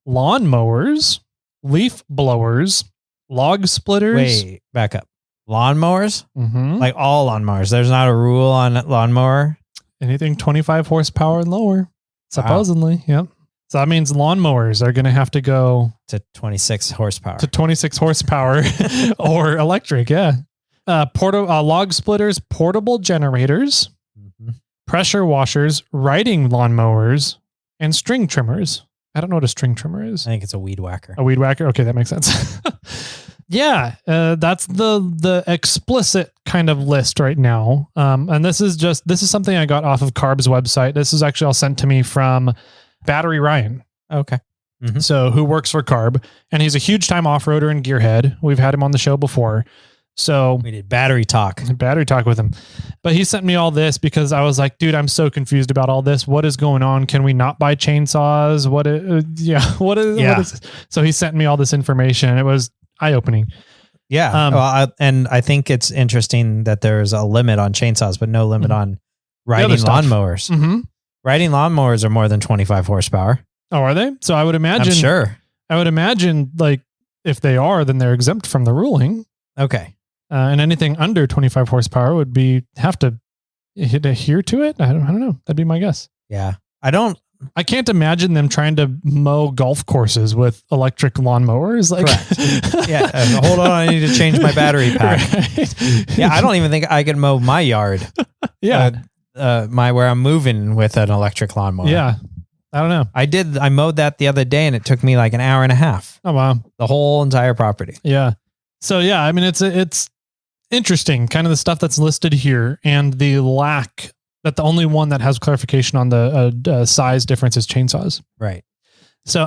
S1: lawn mowers, leaf blowers, log splitters.
S2: Wait, back up. Lawnmowers?
S1: Mm-hmm.
S2: Like all lawnmowers. There's not a rule on lawnmower.
S1: Anything 25 horsepower and lower, supposedly. Wow. Yep. So that means lawnmowers are going to have to go
S2: to 26 horsepower.
S1: To 26 horsepower or electric. Yeah. Log splitters, portable generators, pressure washers, riding lawnmowers, and string trimmers. I don't know what a string trimmer is.
S2: I think it's a weed whacker.
S1: A weed whacker? Okay, that makes sense. Yeah, that's the explicit kind of list right now. And this is something I got off of CARB's website. This is actually all sent to me from Battery Ryan.
S2: Okay. Mm-hmm.
S1: So who works for CARB, and he's a huge time off-roader and gearhead. We've had him on the show before. So
S2: we did battery talk
S1: with him, but he sent me all this because I was like, dude, I'm so confused about all this. What is going on? Can we not buy chainsaws? What is, so he sent me all this information and it was eye-opening.
S2: Yeah. And I think it's interesting that there's a limit on chainsaws, but no limit on riding lawnmowers.
S1: Mm-hmm.
S2: Riding lawnmowers are more than 25 horsepower.
S1: Oh, are they? So I would imagine,
S2: I'm sure.
S1: I would imagine like if they are, then they're exempt from the ruling.
S2: Okay.
S1: And anything under 25 horsepower would have to adhere to it. I don't know. That'd be my guess.
S2: Yeah.
S1: I can't imagine them trying to mow golf courses with electric lawnmowers. Like,
S2: yeah. Hold on. I need to change my battery pack. Right. Yeah. I don't even think I can mow my yard.
S1: Yeah.
S2: Where I'm moving with an electric lawnmower.
S1: Yeah. I don't know.
S2: I mowed that the other day and it took me like an hour and a half.
S1: Oh, wow.
S2: The whole entire property.
S1: Yeah. So yeah, I mean, it's interesting, kind of the stuff that's listed here, and the lack that the only one that has clarification on the size difference is chainsaws.
S2: Right.
S1: So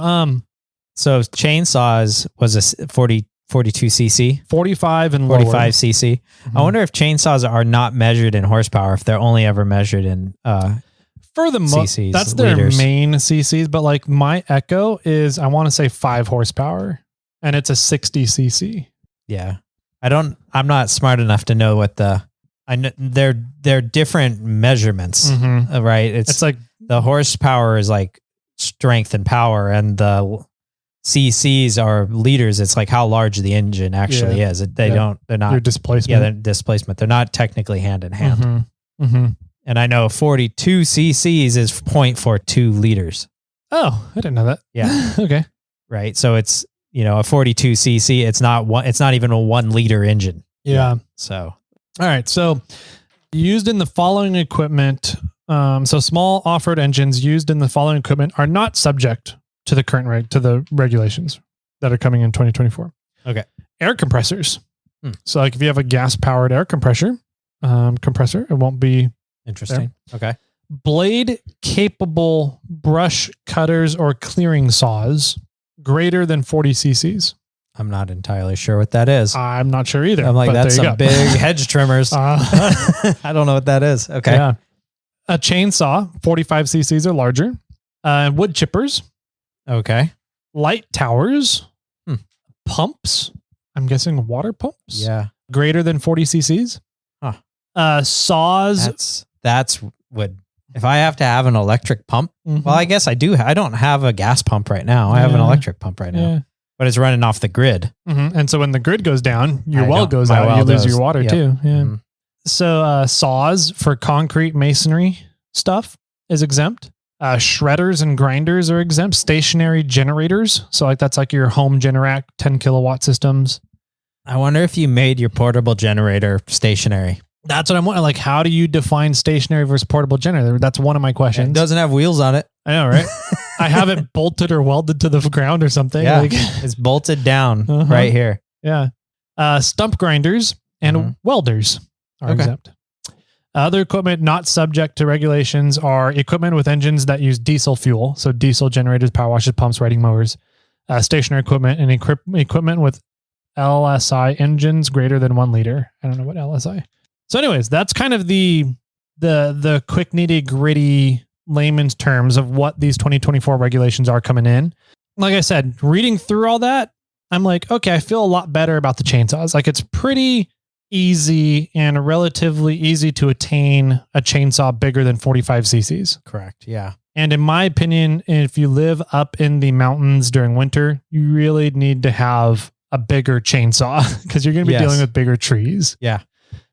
S2: chainsaws was a 42 cc,
S1: 45 and
S2: 45
S1: lower.
S2: cc.
S1: Mm-hmm.
S2: I wonder if chainsaws are not measured in horsepower, if they're only ever measured in
S1: for the
S2: CCs,
S1: that's their
S2: liters.
S1: main CCs. But like my Echo is, I want to say 5 horsepower, and it's a 60 cc.
S2: Yeah. I'm not smart enough to know what they're different measurements, right? It's like the horsepower is like strength and power, and the CCs are liters. It's like how large the engine actually is. They're not
S1: your displacement.
S2: Yeah, they're displacement. They're not technically hand in hand.
S1: Mm-hmm. Mm-hmm.
S2: And I know 42 CCs is 0.42 liters.
S1: Oh, I didn't know that.
S2: Yeah.
S1: Okay.
S2: Right. So it's, a 42 cc. It's not even a 1 liter engine.
S1: Yeah.
S2: So,
S1: all right. So used in the following equipment So small off-road engines used in the following equipment are not subject to the current to the regulations that are coming in 2024.
S2: Okay.
S1: Air compressors. So like if you have a gas-powered air compressor, it won't be
S2: Interesting.
S1: there.
S2: Okay.
S1: Blade-capable brush cutters or clearing saws greater than 40 cc's.
S2: I'm not entirely sure what that is.
S1: I'm not sure either.
S2: I'm like,
S1: but
S2: that's
S1: there you
S2: some
S1: go.
S2: big hedge trimmers. I don't know what that is. Okay.
S1: Yeah. A chainsaw, 45 cc's or larger. Wood chippers.
S2: Okay.
S1: Light towers. Pumps. I'm guessing water pumps.
S2: Yeah.
S1: Greater than 40 cc's. Saws.
S2: That's would. If I have to have an electric pump, well, I guess I do. I don't have a gas pump right now. I have an electric pump right now.
S1: Yeah.
S2: But it's running off the grid.
S1: And so when the grid goes down, your well goes out, you lose your water too. Yeah. So saws for concrete masonry stuff is exempt. Shredders and grinders are exempt. Stationary generators. So like that's like your home Generac 10 kilowatt systems.
S2: I wonder if you made your portable generator stationary.
S1: That's what I'm wondering. Like, how do you define stationary versus portable generator? That's one of my questions.
S2: It doesn't have wheels on it.
S1: I know, right? I have it bolted or welded to the ground or something.
S2: Yeah,
S1: like,
S2: it's bolted down right here.
S1: Yeah. Stump grinders and welders are exempt. Other equipment not subject to regulations are equipment with engines that use diesel fuel. So diesel generators, power washers, pumps, riding mowers, stationary equipment, and equipment with LSI engines greater than 1 liter. I don't know what LSI. So anyways, that's kind of the quick nitty gritty layman's terms of what these 2024 regulations are coming in. Like I said, reading through all that, I'm like, okay, I feel a lot better about the chainsaws. Like it's pretty easy and relatively easy to attain a chainsaw bigger than 45 cc's.
S2: Correct. Yeah.
S1: And in my opinion, if you live up in the mountains during winter, you really need to have a bigger chainsaw because you're going to be dealing with bigger trees.
S2: Yeah.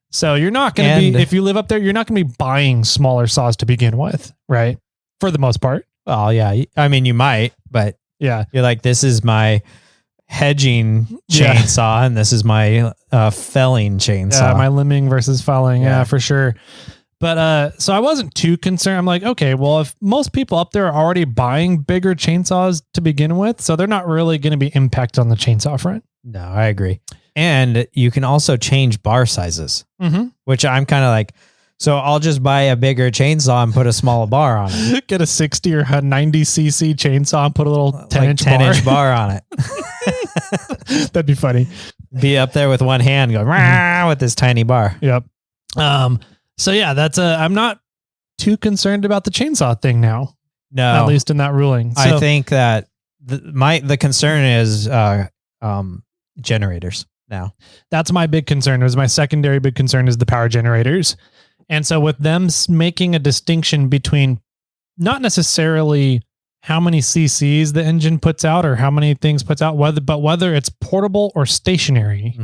S1: So you're not going to be, if you live up there, you're not going to be buying smaller saws to begin with, right? For the most part.
S2: Well, yeah. I mean, you might, but
S1: yeah,
S2: you're like, this is my hedging chainsaw and this is my felling chainsaw.
S1: Yeah, my limbing versus felling. Yeah, for sure. But so I wasn't too concerned. I'm like, okay, well, if most people up there are already buying bigger chainsaws to begin with, so they're not really going to be impacted on the chainsaw front.
S2: No, I agree. And you can also change bar sizes, which I'm kind of like, so I'll just buy a bigger chainsaw and put a smaller bar on it.
S1: Get a 60 or 90 cc chainsaw and put a little 10-inch
S2: bar on it.
S1: That'd be funny.
S2: Be up there with one hand going with this tiny bar.
S1: Yep. So yeah, I'm not too concerned about the chainsaw thing now.
S2: No,
S1: at least in that ruling. So,
S2: I think that the concern is generators now.
S1: That's my big concern. It was my secondary big concern is the power generators. And so with them making a distinction between not necessarily how many cc's the engine puts out or how many things puts out, whether it's portable or stationary,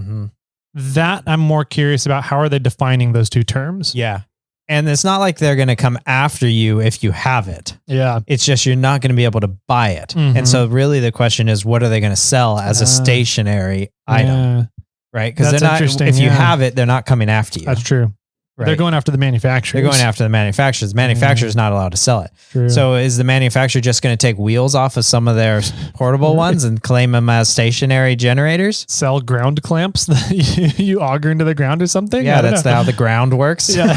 S1: that I'm more curious about. How are they defining those two terms?
S2: Yeah. And it's not like they're going to come after you if you have it.
S1: Yeah.
S2: It's just you're not going to be able to buy it. And so really the question is, what are they going to sell as a stationary item? Right? Because they're not, if you have it, they're not coming after you.
S1: That's true. Right. They're going after the manufacturers.
S2: They're going after the manufacturers. The manufacturer's not allowed to sell it.
S1: True.
S2: So is the manufacturer just going to take wheels off of some of their portable ones and claim them as stationary generators?
S1: Sell ground clamps that you auger into the ground or something?
S2: Yeah, that's how the ground works.
S1: Yeah.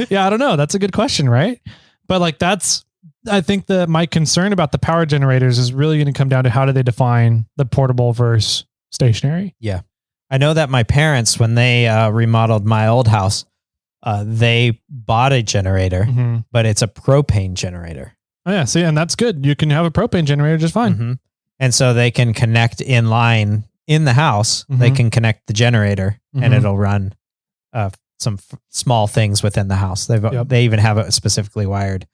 S1: Yeah, I don't know. That's a good question, right? But like I think my concern about the power generators is really going to come down to how do they define the portable versus stationary?
S2: Yeah. I know that my parents, when they remodeled my old house, they bought a generator, but it's a propane generator.
S1: Oh yeah, see, and that's good. You can have a propane generator just fine.
S2: And so they can connect in line in the house. They can connect the generator and it'll run some small things within the house. They even have it specifically wired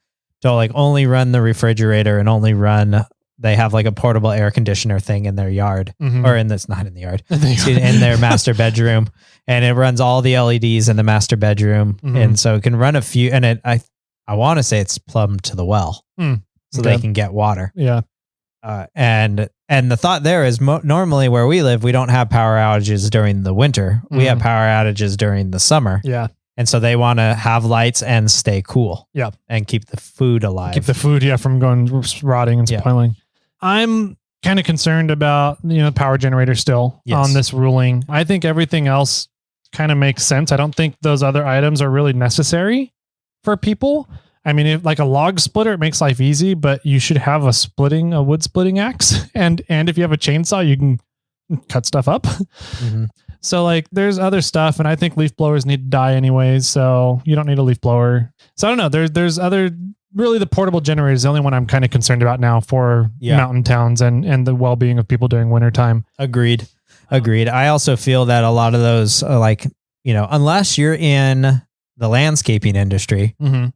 S2: to like only run the refrigerator and only run. They have like a portable air conditioner thing in their yard or not in the yard, in their master bedroom. And it runs all the LEDs in the master bedroom. And so it can run a few, and I want to say it's plumbed to the well so they can get water.
S1: Yeah.
S2: And the thought there is normally where we live, we don't have power outages during the winter. We have power outages during the summer.
S1: Yeah.
S2: And so they want to have lights and stay cool.
S1: Yeah.
S2: And keep the food alive.
S1: Keep the food, from going rotting and spoiling. I'm kind of concerned about, power generator still on this ruling. I think everything else kind of makes sense. I don't think those other items are really necessary for people. I mean, if like a log splitter, it makes life easy, but you should have a wood splitting axe. And if you have a chainsaw, you can cut stuff up. Mm-hmm. So like there's other stuff, and I think leaf blowers need to die anyways. So you don't need a leaf blower. So I don't know. There's other, really the portable generator is the only one I'm kind of concerned about now for mountain towns and the well-being of people during wintertime.
S2: Agreed. I also feel that a lot of those unless you're in the landscaping industry,
S1: mm-hmm.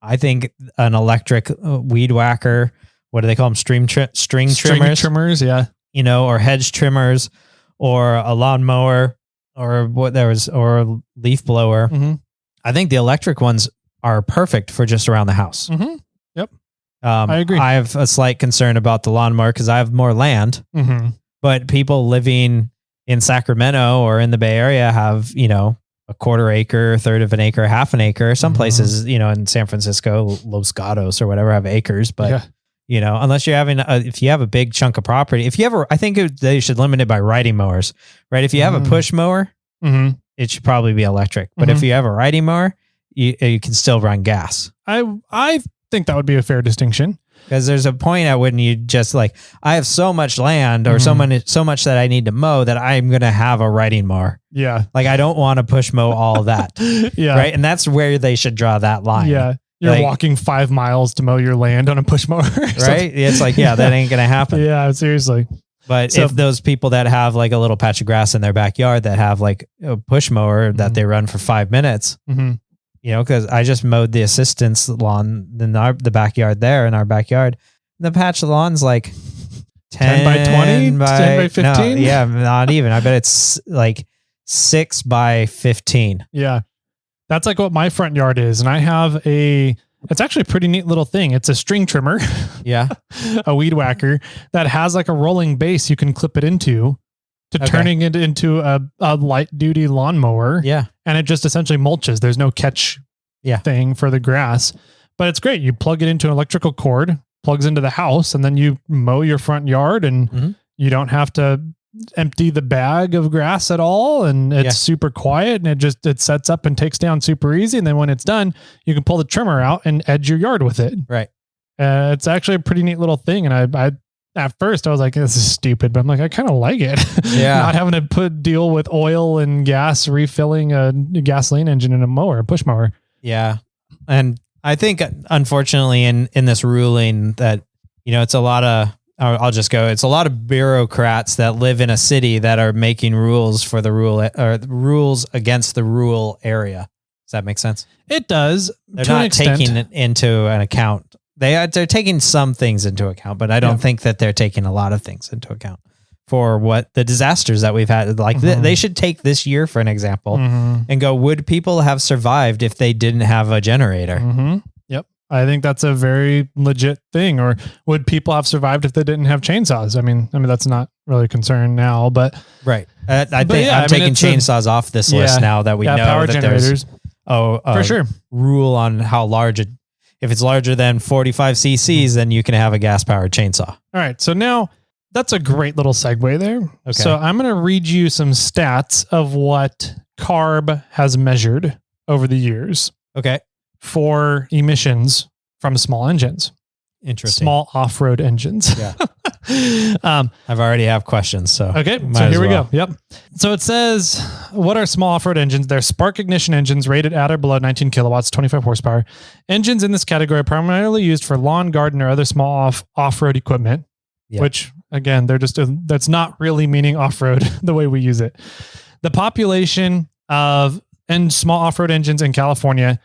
S2: I think an electric weed whacker, what do they call them? String trimmers.
S1: Yeah.
S2: Or hedge trimmers, or a lawnmower, or a leaf blower.
S1: Mm-hmm.
S2: I think the electric ones are perfect for just around the house.
S1: Mm-hmm. Yep. I agree.
S2: I have a slight concern about the lawnmower because I have more land,
S1: mm-hmm.
S2: but people living in Sacramento or in the Bay Area have, a quarter acre, third of an acre, half an acre. Some places, in San Francisco, Los Gatos or whatever have acres, but unless you're having, if you have a big chunk of property, I think they should limit it by riding mowers, right? If you have a push mower,
S1: mm-hmm.
S2: it should probably be electric, but if you have a riding mower, you can still run gas.
S1: I think that would be a fair distinction.
S2: Because there's a point at when you just like, I have so much land or so much that I need to mow that I'm going to have a riding mower.
S1: Yeah.
S2: Like I don't want to push mow all that.
S1: Yeah.
S2: Right. And that's where they should draw that line.
S1: Yeah. You're walking 5 miles to mow your land on a push mower.
S2: Right. It's like, that ain't going to happen.
S1: Yeah, seriously.
S2: But if those people that have like a little patch of grass in their backyard that have like a push mower that they run for 5 minutes,
S1: mm-hmm.
S2: Because I just mowed the assistance lawn in the backyard there in our backyard. The patch lawn's like
S1: 10 by 20, 10 by 15.
S2: No, not even. I bet it's like 6 by 15.
S1: Yeah. That's like what my front yard is. And I have it's actually a pretty neat little thing. It's a string trimmer.
S2: Yeah.
S1: A weed whacker that has like a rolling base you can clip it into turning it into a light duty lawnmower.
S2: Yeah.
S1: And it just essentially mulches. There's no catch thing for the grass, but it's great. You plug it into an electrical cord, plugs into the house, and then you mow your front yard and you don't have to empty the bag of grass at all. And it's super quiet, and it sets up and takes down super easy. And then when it's done, you can pull the trimmer out and edge your yard with it.
S2: Right.
S1: It's actually a pretty neat little thing. And I at first I was like, this is stupid, but I'm like, I kind of like it.
S2: Yeah.
S1: Not having to deal with oil and gas, refilling a gasoline engine in a push mower.
S2: Yeah. And I think unfortunately in this ruling that, it's a lot of, it's a lot of bureaucrats that live in a city that are making rules for the rules against the rural area. Does that make sense?
S1: It does.
S2: They're not taking it into an account. They're taking some things into account, but I don't think that they're taking a lot of things into account for what the disasters that we've had. Like they should take this year for an example and go, would people have survived if they didn't have a generator?
S1: Mm-hmm. Yep. I think that's a very legit thing. Or would people have survived if they didn't have chainsaws? I mean, that's not really a concern now, but
S2: right. I'm taking chainsaws off this list now that we know
S1: power
S2: that
S1: generators.
S2: For
S1: sure.
S2: Rule on how large if it's larger than 45 cc's, then you can have a gas powered chainsaw.
S1: All right. So now that's a great little segue there. Okay. So I'm going to read you some stats of what CARB has measured over the years.
S2: Okay.
S1: For emissions from small engines.
S2: Interesting.
S1: Small off-road engines.
S2: Yeah. I've already have questions. So
S1: okay. So here we go. Yep. So it says, what are small off-road engines? They're spark ignition engines rated at or below 19 kilowatts, 25 horsepower. Engines in this category are primarily used for lawn, garden, or other small off-road equipment, which again, that's not really meaning off-road the way we use it. The population of small off-road engines in California,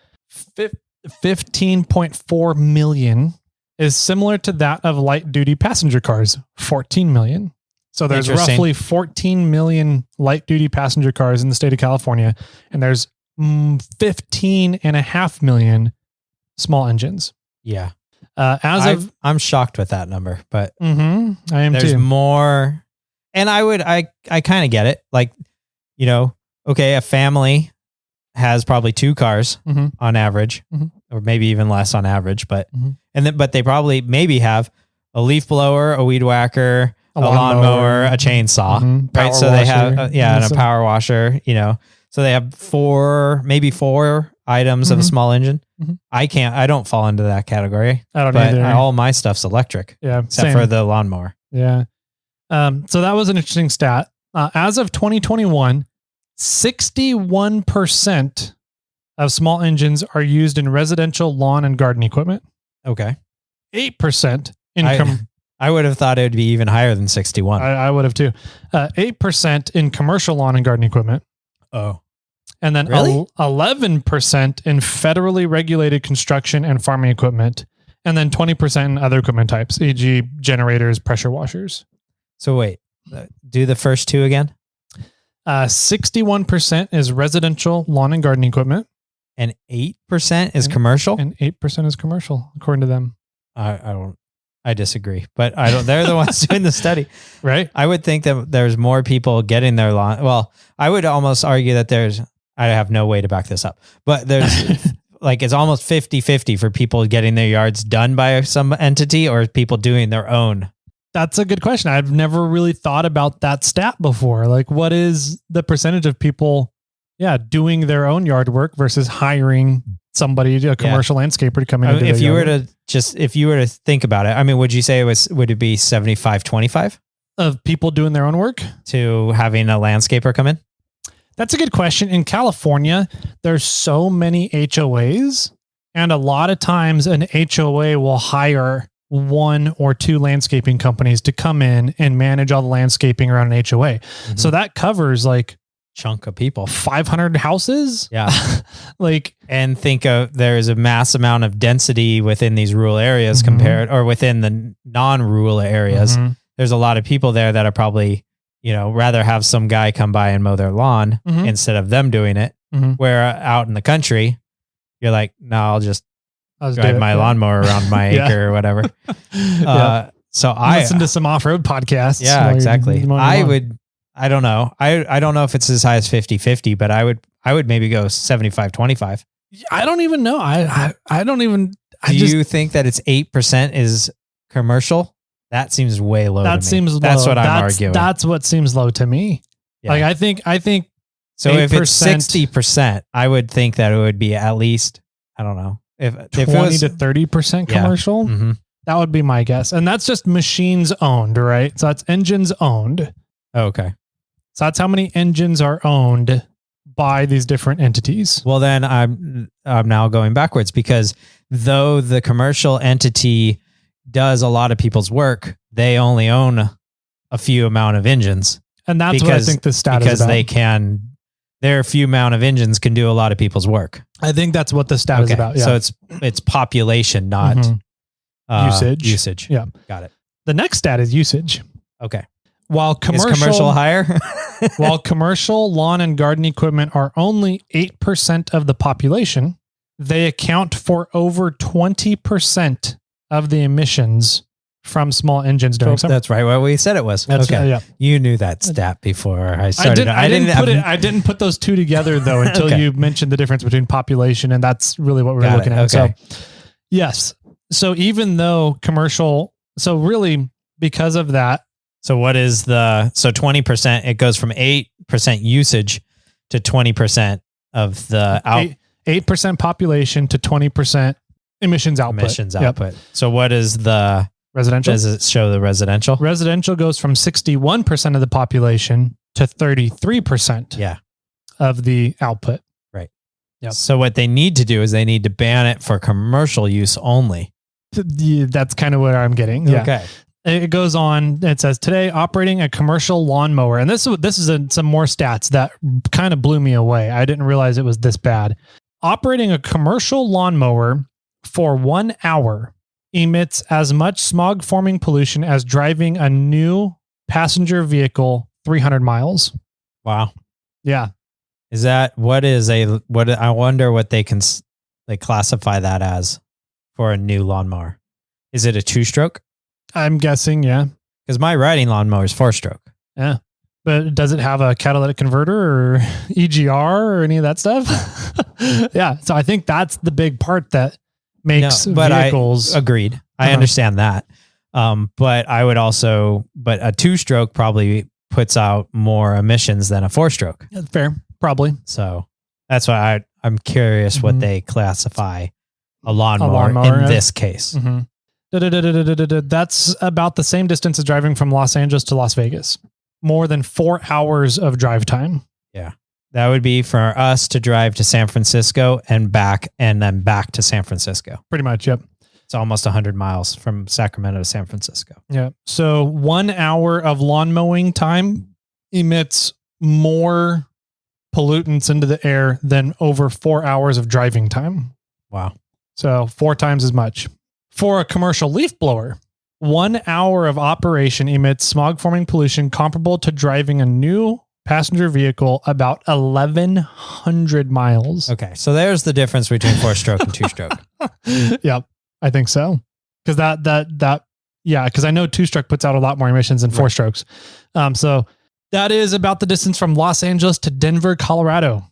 S1: 15.4 million, is similar to that of light-duty passenger cars, 14 million. So there's roughly 14 million light-duty passenger cars in the state of California, and there's 15.5 million small engines.
S2: Yeah.
S1: I'm
S2: shocked with that number, but
S1: I am
S2: there's
S1: too.
S2: more. And I kind of get it. Like, a family has probably 2 cars on average, or maybe even less on average. But but they probably maybe have a leaf blower, a weed whacker, a lawnmower, a chainsaw, right? So they have and a power washer. So they have 4 items of a small engine. I don't fall into that category.
S1: I don't either.
S2: All my stuff's electric.
S1: Yeah,
S2: except for the lawnmower.
S1: Yeah. So that was an interesting stat. As of 2021, 61% of small engines are used in residential lawn and garden equipment.
S2: Okay.
S1: 8%
S2: I would have thought it would be even higher than 61.
S1: I would have too. 8% in commercial lawn and garden equipment.
S2: Oh.
S1: And then
S2: really?
S1: 11% in federally regulated construction and farming equipment. And then 20% in other equipment types, e.g. generators, pressure washers.
S2: So wait, do the first 2 again.
S1: 61% is residential lawn and garden equipment.
S2: And 8% is commercial?
S1: And 8% is commercial, according to them.
S2: I disagree, but they're the ones doing the study.
S1: Right.
S2: I would think that there's more people getting their lawn. Well, I would almost argue that I have no way to back this up, but there's it's almost 50-50 for people getting their yards done by some entity or people doing their own.
S1: That's a good question. I've never really thought about that stat before. Like, what is the percentage of people, doing their own yard work versus hiring somebody, a commercial landscaper, to come in?
S2: If you were to think about it, would you say would it be 75-25
S1: of people doing their own work
S2: to having a landscaper come in?
S1: That's a good question. In California, there's so many HOAs, and a lot of times an HOA will hire 1 or 2 landscaping companies to come in and manage all the landscaping around an HOA. So that covers
S2: chunk of people,
S1: 500 houses.
S2: Yeah.
S1: And
S2: think of, there's a mass amount of density within these rural areas compared, or within the non-rural areas. There's a lot of people there that are probably, rather have some guy come by and mow their lawn instead of them doing it. Where out in the country, you're like, no, I'll just drive my lawnmower around my acre or whatever. So I
S1: listen to some off-road podcasts.
S2: Yeah, exactly. I don't know. I don't know if it's as high as 50-50, but I would maybe go 75-25.
S1: I don't even know. I don't even.
S2: Do you think that it's 8% is commercial? That seems way low.
S1: That seems low.
S2: That's what I'm arguing.
S1: That's what seems low to me. Yeah. I think.
S2: So 8%, if it's 60%, I would think that it would be at least, I don't know, if
S1: 20 to 30% commercial. That would be my guess, and that's just machines owned, right? So that's engines owned.
S2: Okay.
S1: So that's how many engines are owned by these different entities.
S2: Well, then I'm now going backwards, because though the commercial entity does a lot of people's work, they only own a few amount of engines.
S1: And that's what I think the stat is about.
S2: Their few amount of engines can do a lot of people's work.
S1: I think that's what the stat is about. Yeah.
S2: So it's population, not
S1: usage. Yeah.
S2: Got it.
S1: The next stat is usage.
S2: Okay.
S1: While
S2: is commercial higher?
S1: While commercial lawn and garden equipment are only 8% of the population, they account for over 20% of the emissions from small engines during summer.
S2: That's right. Well, we said it was.
S1: That's
S2: okay.
S1: Yeah.
S2: You knew that stat before I started.
S1: I didn't put those 2 together though until you mentioned the difference between population, and that's really what we're looking at.
S2: Okay.
S1: So, yes. So even though commercial, so really because of that.
S2: So what is 20%? It goes from 8% usage to 20% of the
S1: 8% population to 20% emissions output.
S2: So what is the
S1: residential?
S2: Does it show the residential?
S1: Residential goes from 61% of the population to 33% of the output.
S2: Right. Yep. So what they need to do is they need to ban it for commercial use only.
S1: That's kind of where I'm getting. Yeah.
S2: Okay.
S1: It goes on. It says today operating a commercial lawnmower, and this is some more stats that kind of blew me away. I didn't realize it was this bad. Operating a commercial lawnmower for 1 hour emits as much smog forming pollution as driving a new passenger vehicle 300 miles.
S2: Wow.
S1: Yeah.
S2: Is that I wonder what they can classify that as for a new lawnmower. Is it a 2-stroke?
S1: I'm guessing, yeah.
S2: Because my riding lawnmower is 4-stroke.
S1: Yeah. But does it have a catalytic converter or EGR or any of that stuff? Yeah. So I think that's the big part that makes vehicles.
S2: Agreed. I understand that. But I would also, but a 2-stroke probably puts out more emissions than a 4-stroke.
S1: Fair. Probably.
S2: So that's why I'm curious what they classify a lawnmower in this case.
S1: That's about the same distance as driving from Los Angeles to Las Vegas. More than 4 hours of drive time.
S2: Yeah. That would be for us to drive to San Francisco and back, and then back to San Francisco.
S1: Pretty much. Yep.
S2: It's almost 100 miles from Sacramento to San Francisco.
S1: Yeah. So 1 hour of lawn mowing time emits more pollutants into the air than over 4 hours of driving time.
S2: Wow.
S1: So 4 times as much. For a commercial leaf blower, 1 hour of operation emits smog forming pollution comparable to driving a new passenger vehicle about 1,100 miles.
S2: Okay. So there's the difference between 4-stroke and 2-stroke.
S1: Yep. I think so. Because because I know 2-stroke puts out a lot more emissions than 4-strokes. So that is about the distance from Los Angeles to Denver, Colorado.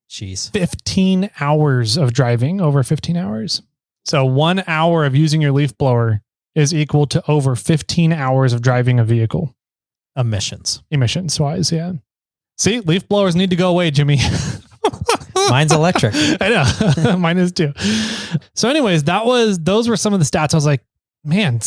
S2: Jeez.
S1: 15 hours of driving, over 15 hours. So 1 hour of using your leaf blower is equal to over 15 hours of driving a vehicle.
S2: Emissions
S1: wise. Yeah. See, leaf blowers need to go away, Jimmy.
S2: Mine's electric.
S1: I know. Mine is too. So anyways, those were some of the stats. I was like, man,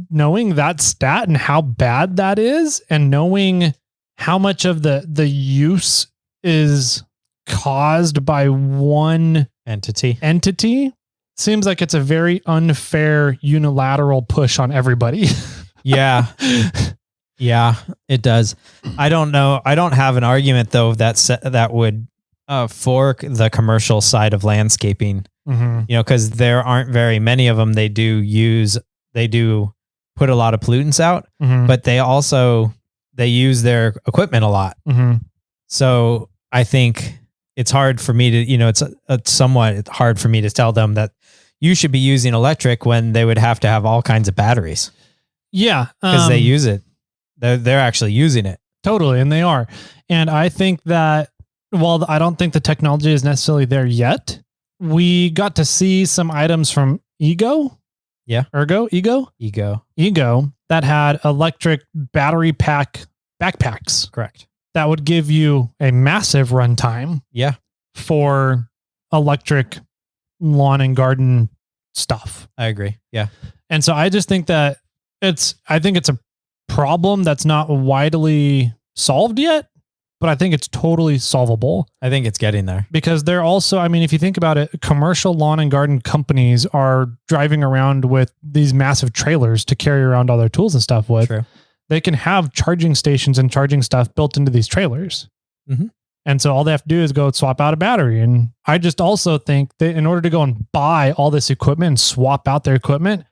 S1: knowing that stat and how bad that is, and knowing how much of the use is caused by one entity seems like it's a very unfair unilateral push on everybody.
S2: Yeah. Yeah, it does. I don't know. I don't have an argument though that would fork the commercial side of landscaping, because there aren't very many of them. They do put a lot of pollutants out, but they use their equipment a lot. So I think it's hard for me to, it's somewhat hard for me to tell them that you should be using electric when they would have to have all kinds of batteries.
S1: Yeah.
S2: Because they use it. They're actually using it.
S1: Totally. And they are. And I think that while I don't think the technology is necessarily there yet, we got to see some items from Ego.
S2: Yeah.
S1: Ego that had electric battery pack backpacks.
S2: Correct.
S1: That would give you a massive runtime.
S2: Yeah.
S1: For electric lawn and garden stuff.
S2: I agree. Yeah.
S1: And so I just think that I think it's a problem that's not widely solved yet, but I think it's totally solvable.
S2: I think it's getting there.
S1: Because they're also, if you think about it, commercial lawn and garden companies are driving around with these massive trailers to carry around all their tools and stuff with.
S2: True.
S1: They can have charging stations and charging stuff built into these trailers. And so all they have to do is go swap out a battery. And I just also think that in order to go and buy all this equipment and swap out their equipment,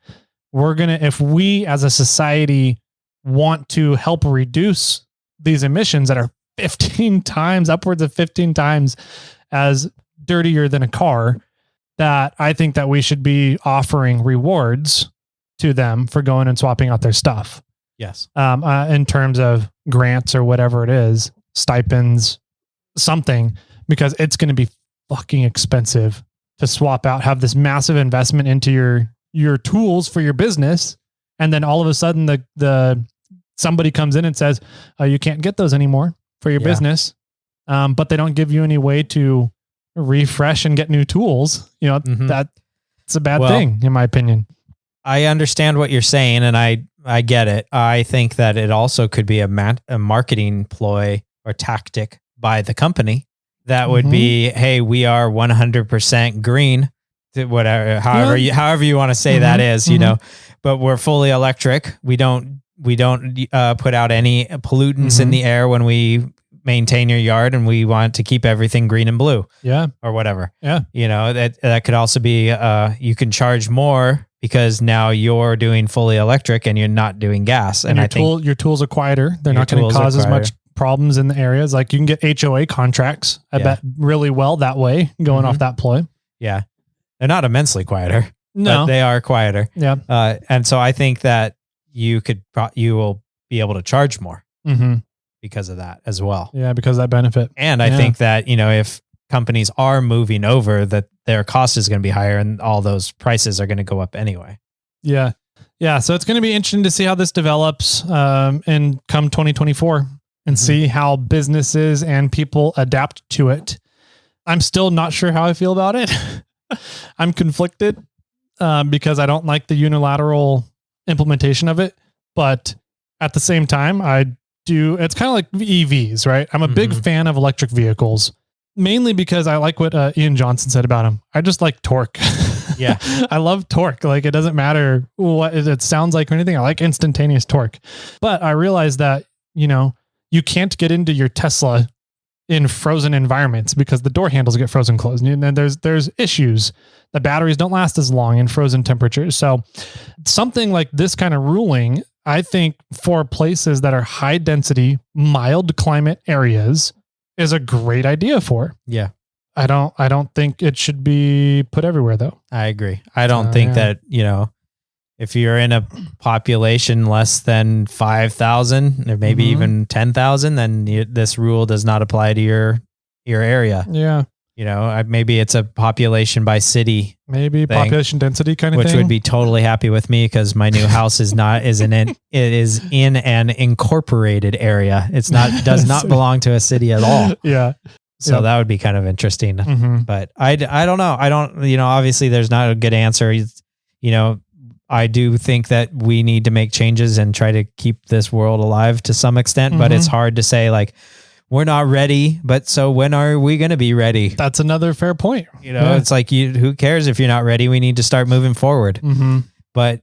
S1: if we as a society want to help reduce these emissions that are 15 times, upwards of 15 times as dirtier than a car, that I think that we should be offering rewards to them for going and swapping out their stuff.
S2: Yes.
S1: In terms of grants or whatever it is, stipends, something, because it's going to be fucking expensive to swap out, have this massive investment into your tools for your business. And then all of a sudden the somebody comes in and says, you can't get those anymore for your business. But they don't give you any way to refresh and get new tools. That's a bad thing in my opinion.
S2: I understand what you're saying, and I get it. I think that it also could be a marketing ploy or tactic by the company that would be, hey, we are 100% green, whatever, however you want to say that is, but we're fully electric. We don't put out any pollutants in the air when we maintain your yard, and we want to keep everything green and blue.
S1: Yeah.
S2: Or whatever.
S1: Yeah.
S2: That could also be, you can charge more because now you're doing fully electric and you're not doing gas. And
S1: your tools are quieter. They're not going to cause as much problems in the areas. Like you can get HOA contracts, I bet, really well that way, going off that ploy.
S2: Yeah. They're not immensely quieter.
S1: No.
S2: But they are quieter.
S1: Yeah.
S2: And so I think that you will be able to charge more. because of that as well.
S1: Yeah, because of that benefit.
S2: And I think that, if companies are moving over, that their cost is going to be higher and all those prices are going to go up anyway.
S1: Yeah. Yeah. So it's going to be interesting to see how this develops and come 2024 and see how businesses and people adapt to it. I'm still not sure how I feel about it. I'm conflicted because I don't like the unilateral implementation of it. But at the same time, it's kind of like EVs, right? I'm a big fan of electric vehicles, mainly because I like what Ian Johnson said about them. I just like torque.
S2: Yeah.
S1: I love torque. Like, it doesn't matter what it sounds like or anything. I like instantaneous torque. But I realized that, you can't get into your Tesla in frozen environments because the door handles get frozen closed. And then there's issues. The batteries don't last as long in frozen temperatures. So something like this kind of ruling, I think, for places that are high density, mild climate areas is a great idea for.
S2: Yeah.
S1: I don't think it should be put everywhere though.
S2: I agree. I don't think that, if you're in a population less than 5,000 or maybe even 10,000, then this rule does not apply to your area.
S1: Yeah.
S2: Maybe it's a population by city.
S1: Maybe thing, population density kind of
S2: which
S1: thing.
S2: Which would be totally happy with me because my new house is in an incorporated area. Does not belong to a city at all.
S1: Yeah.
S2: So that would be kind of interesting. But I don't know. I don't, obviously there's not a good answer. I do think that we need to make changes and try to keep this world alive to some extent, but it's hard to say like, we're not ready, but so when are we going to be ready?
S1: That's another fair point.
S2: It's like, who cares if you're not ready? We need to start moving forward. But,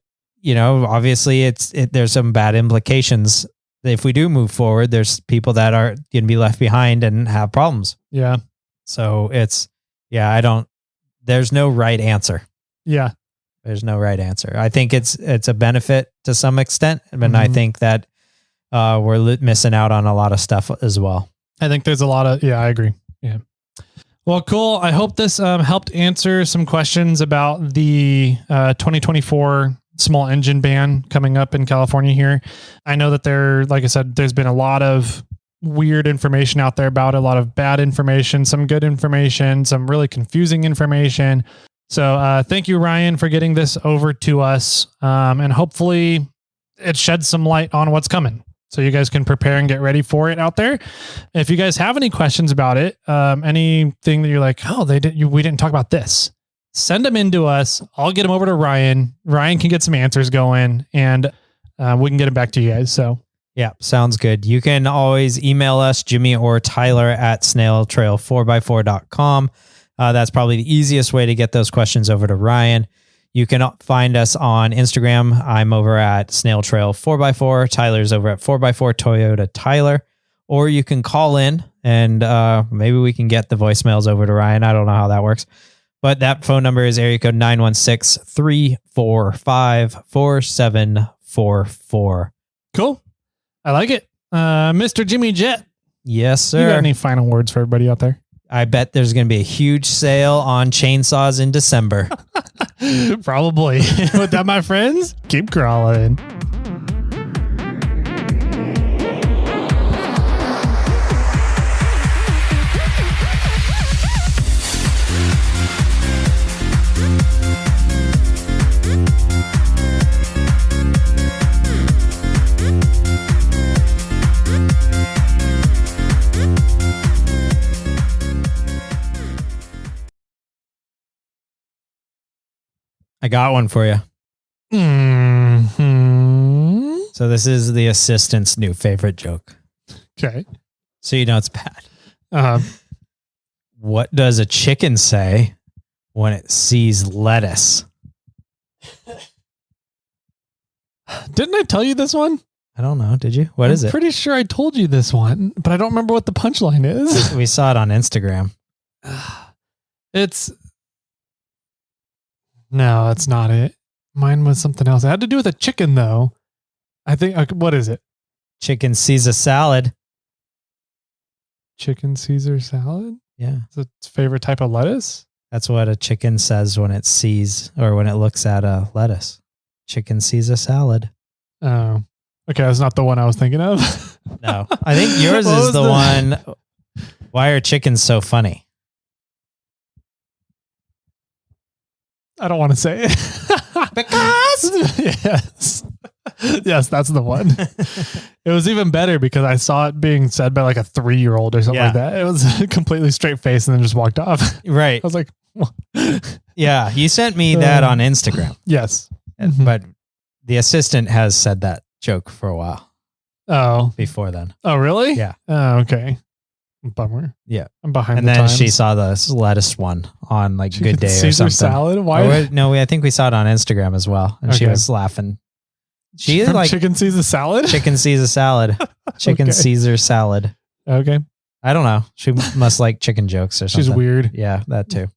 S2: obviously there's some bad implications. If we do move forward, there's people that are going to be left behind and have problems.
S1: Yeah.
S2: So there's no right answer.
S1: Yeah.
S2: There's no right answer. I think it's a benefit to some extent, but I think that we're missing out on a lot of stuff as well.
S1: I think there's a lot of, I agree. Yeah. Well, cool. I hope this helped answer some questions about the 2024 small engine ban coming up in California here. I know that like I said, there's been a lot of weird information out there about it, a lot of bad information, some good information, some really confusing information. So thank you, Ryan, for getting this over to us. And hopefully it sheds some light on what's coming so you guys can prepare and get ready for it out there. If you guys have any questions about it, anything that you're like, we didn't talk about this, send them into us. I'll get them over to Ryan. Ryan can get some answers going and we can get them back to you guys. So
S2: yeah, sounds good. You can always email us, Jimmy or Tyler at snailtrail4x4.com. That's probably the easiest way to get those questions over to Ryan. You can find us on Instagram. I'm over at snailtrail4x4. Tyler's over at 4x4 Toyota Tyler. Or you can call in and maybe we can get the voicemails over to Ryan. I don't know how that works. But that phone number is area code 916-345-4744.
S1: Cool. I like it. Mr. Jimmy Jet.
S2: Yes, sir.
S1: You got any final words for everybody out there?
S2: I bet there's going to be a huge sale on chainsaws in December.
S1: Probably. With that, my friends, keep crawling.
S2: I got one for you. So this is the assistant's new favorite joke.
S1: Okay.
S2: So you know it's bad. What does a chicken say when it sees lettuce?
S1: Didn't I tell you this one?
S2: I don't know. Did you? What is it?
S1: I'm pretty sure I told you this one, but I don't remember what the punchline is.
S2: We saw it on Instagram.
S1: No, it's not it. Mine was something else. It had to do with a chicken, though. I think, what is it?
S2: Chicken sees a salad.
S1: Chicken Caesar salad?
S2: Yeah.
S1: It's its favorite type of lettuce?
S2: That's what a chicken says when it sees or when it looks at a lettuce. Chicken sees a salad.
S1: Oh. Okay, that's not the one I was thinking of.
S2: No, I think yours
S1: What
S2: is
S1: was
S2: the one. Why are chickens so funny?
S1: I don't want to say it.
S2: Because
S1: yes, that's the one. It was even better because I saw it being said by like a 3-year-old or something like that. It was completely straight face and then just walked off.
S2: Right.
S1: I was like,
S2: yeah, you sent me that on Instagram.
S1: Yes.
S2: But the assistant has said that joke for a while.
S1: Oh.
S2: Before then.
S1: Oh, really?
S2: Yeah.
S1: Oh, okay. Bummer.
S2: Yeah.
S1: I'm behind
S2: and
S1: the
S2: then
S1: times.
S2: she saw the lettuce one on like
S1: Chicken
S2: Good Day or
S1: Caesar
S2: something.
S1: salad? Why?
S2: No, I think we saw it on Instagram as well. And she
S1: Okay.
S2: was laughing. She is
S1: From
S2: like
S1: Chicken Caesar salad?
S2: Chicken Caesar salad. Chicken
S1: Okay.
S2: Caesar salad.
S1: Okay.
S2: I don't know. She must like chicken jokes or something.
S1: She's weird.
S2: Yeah, that too.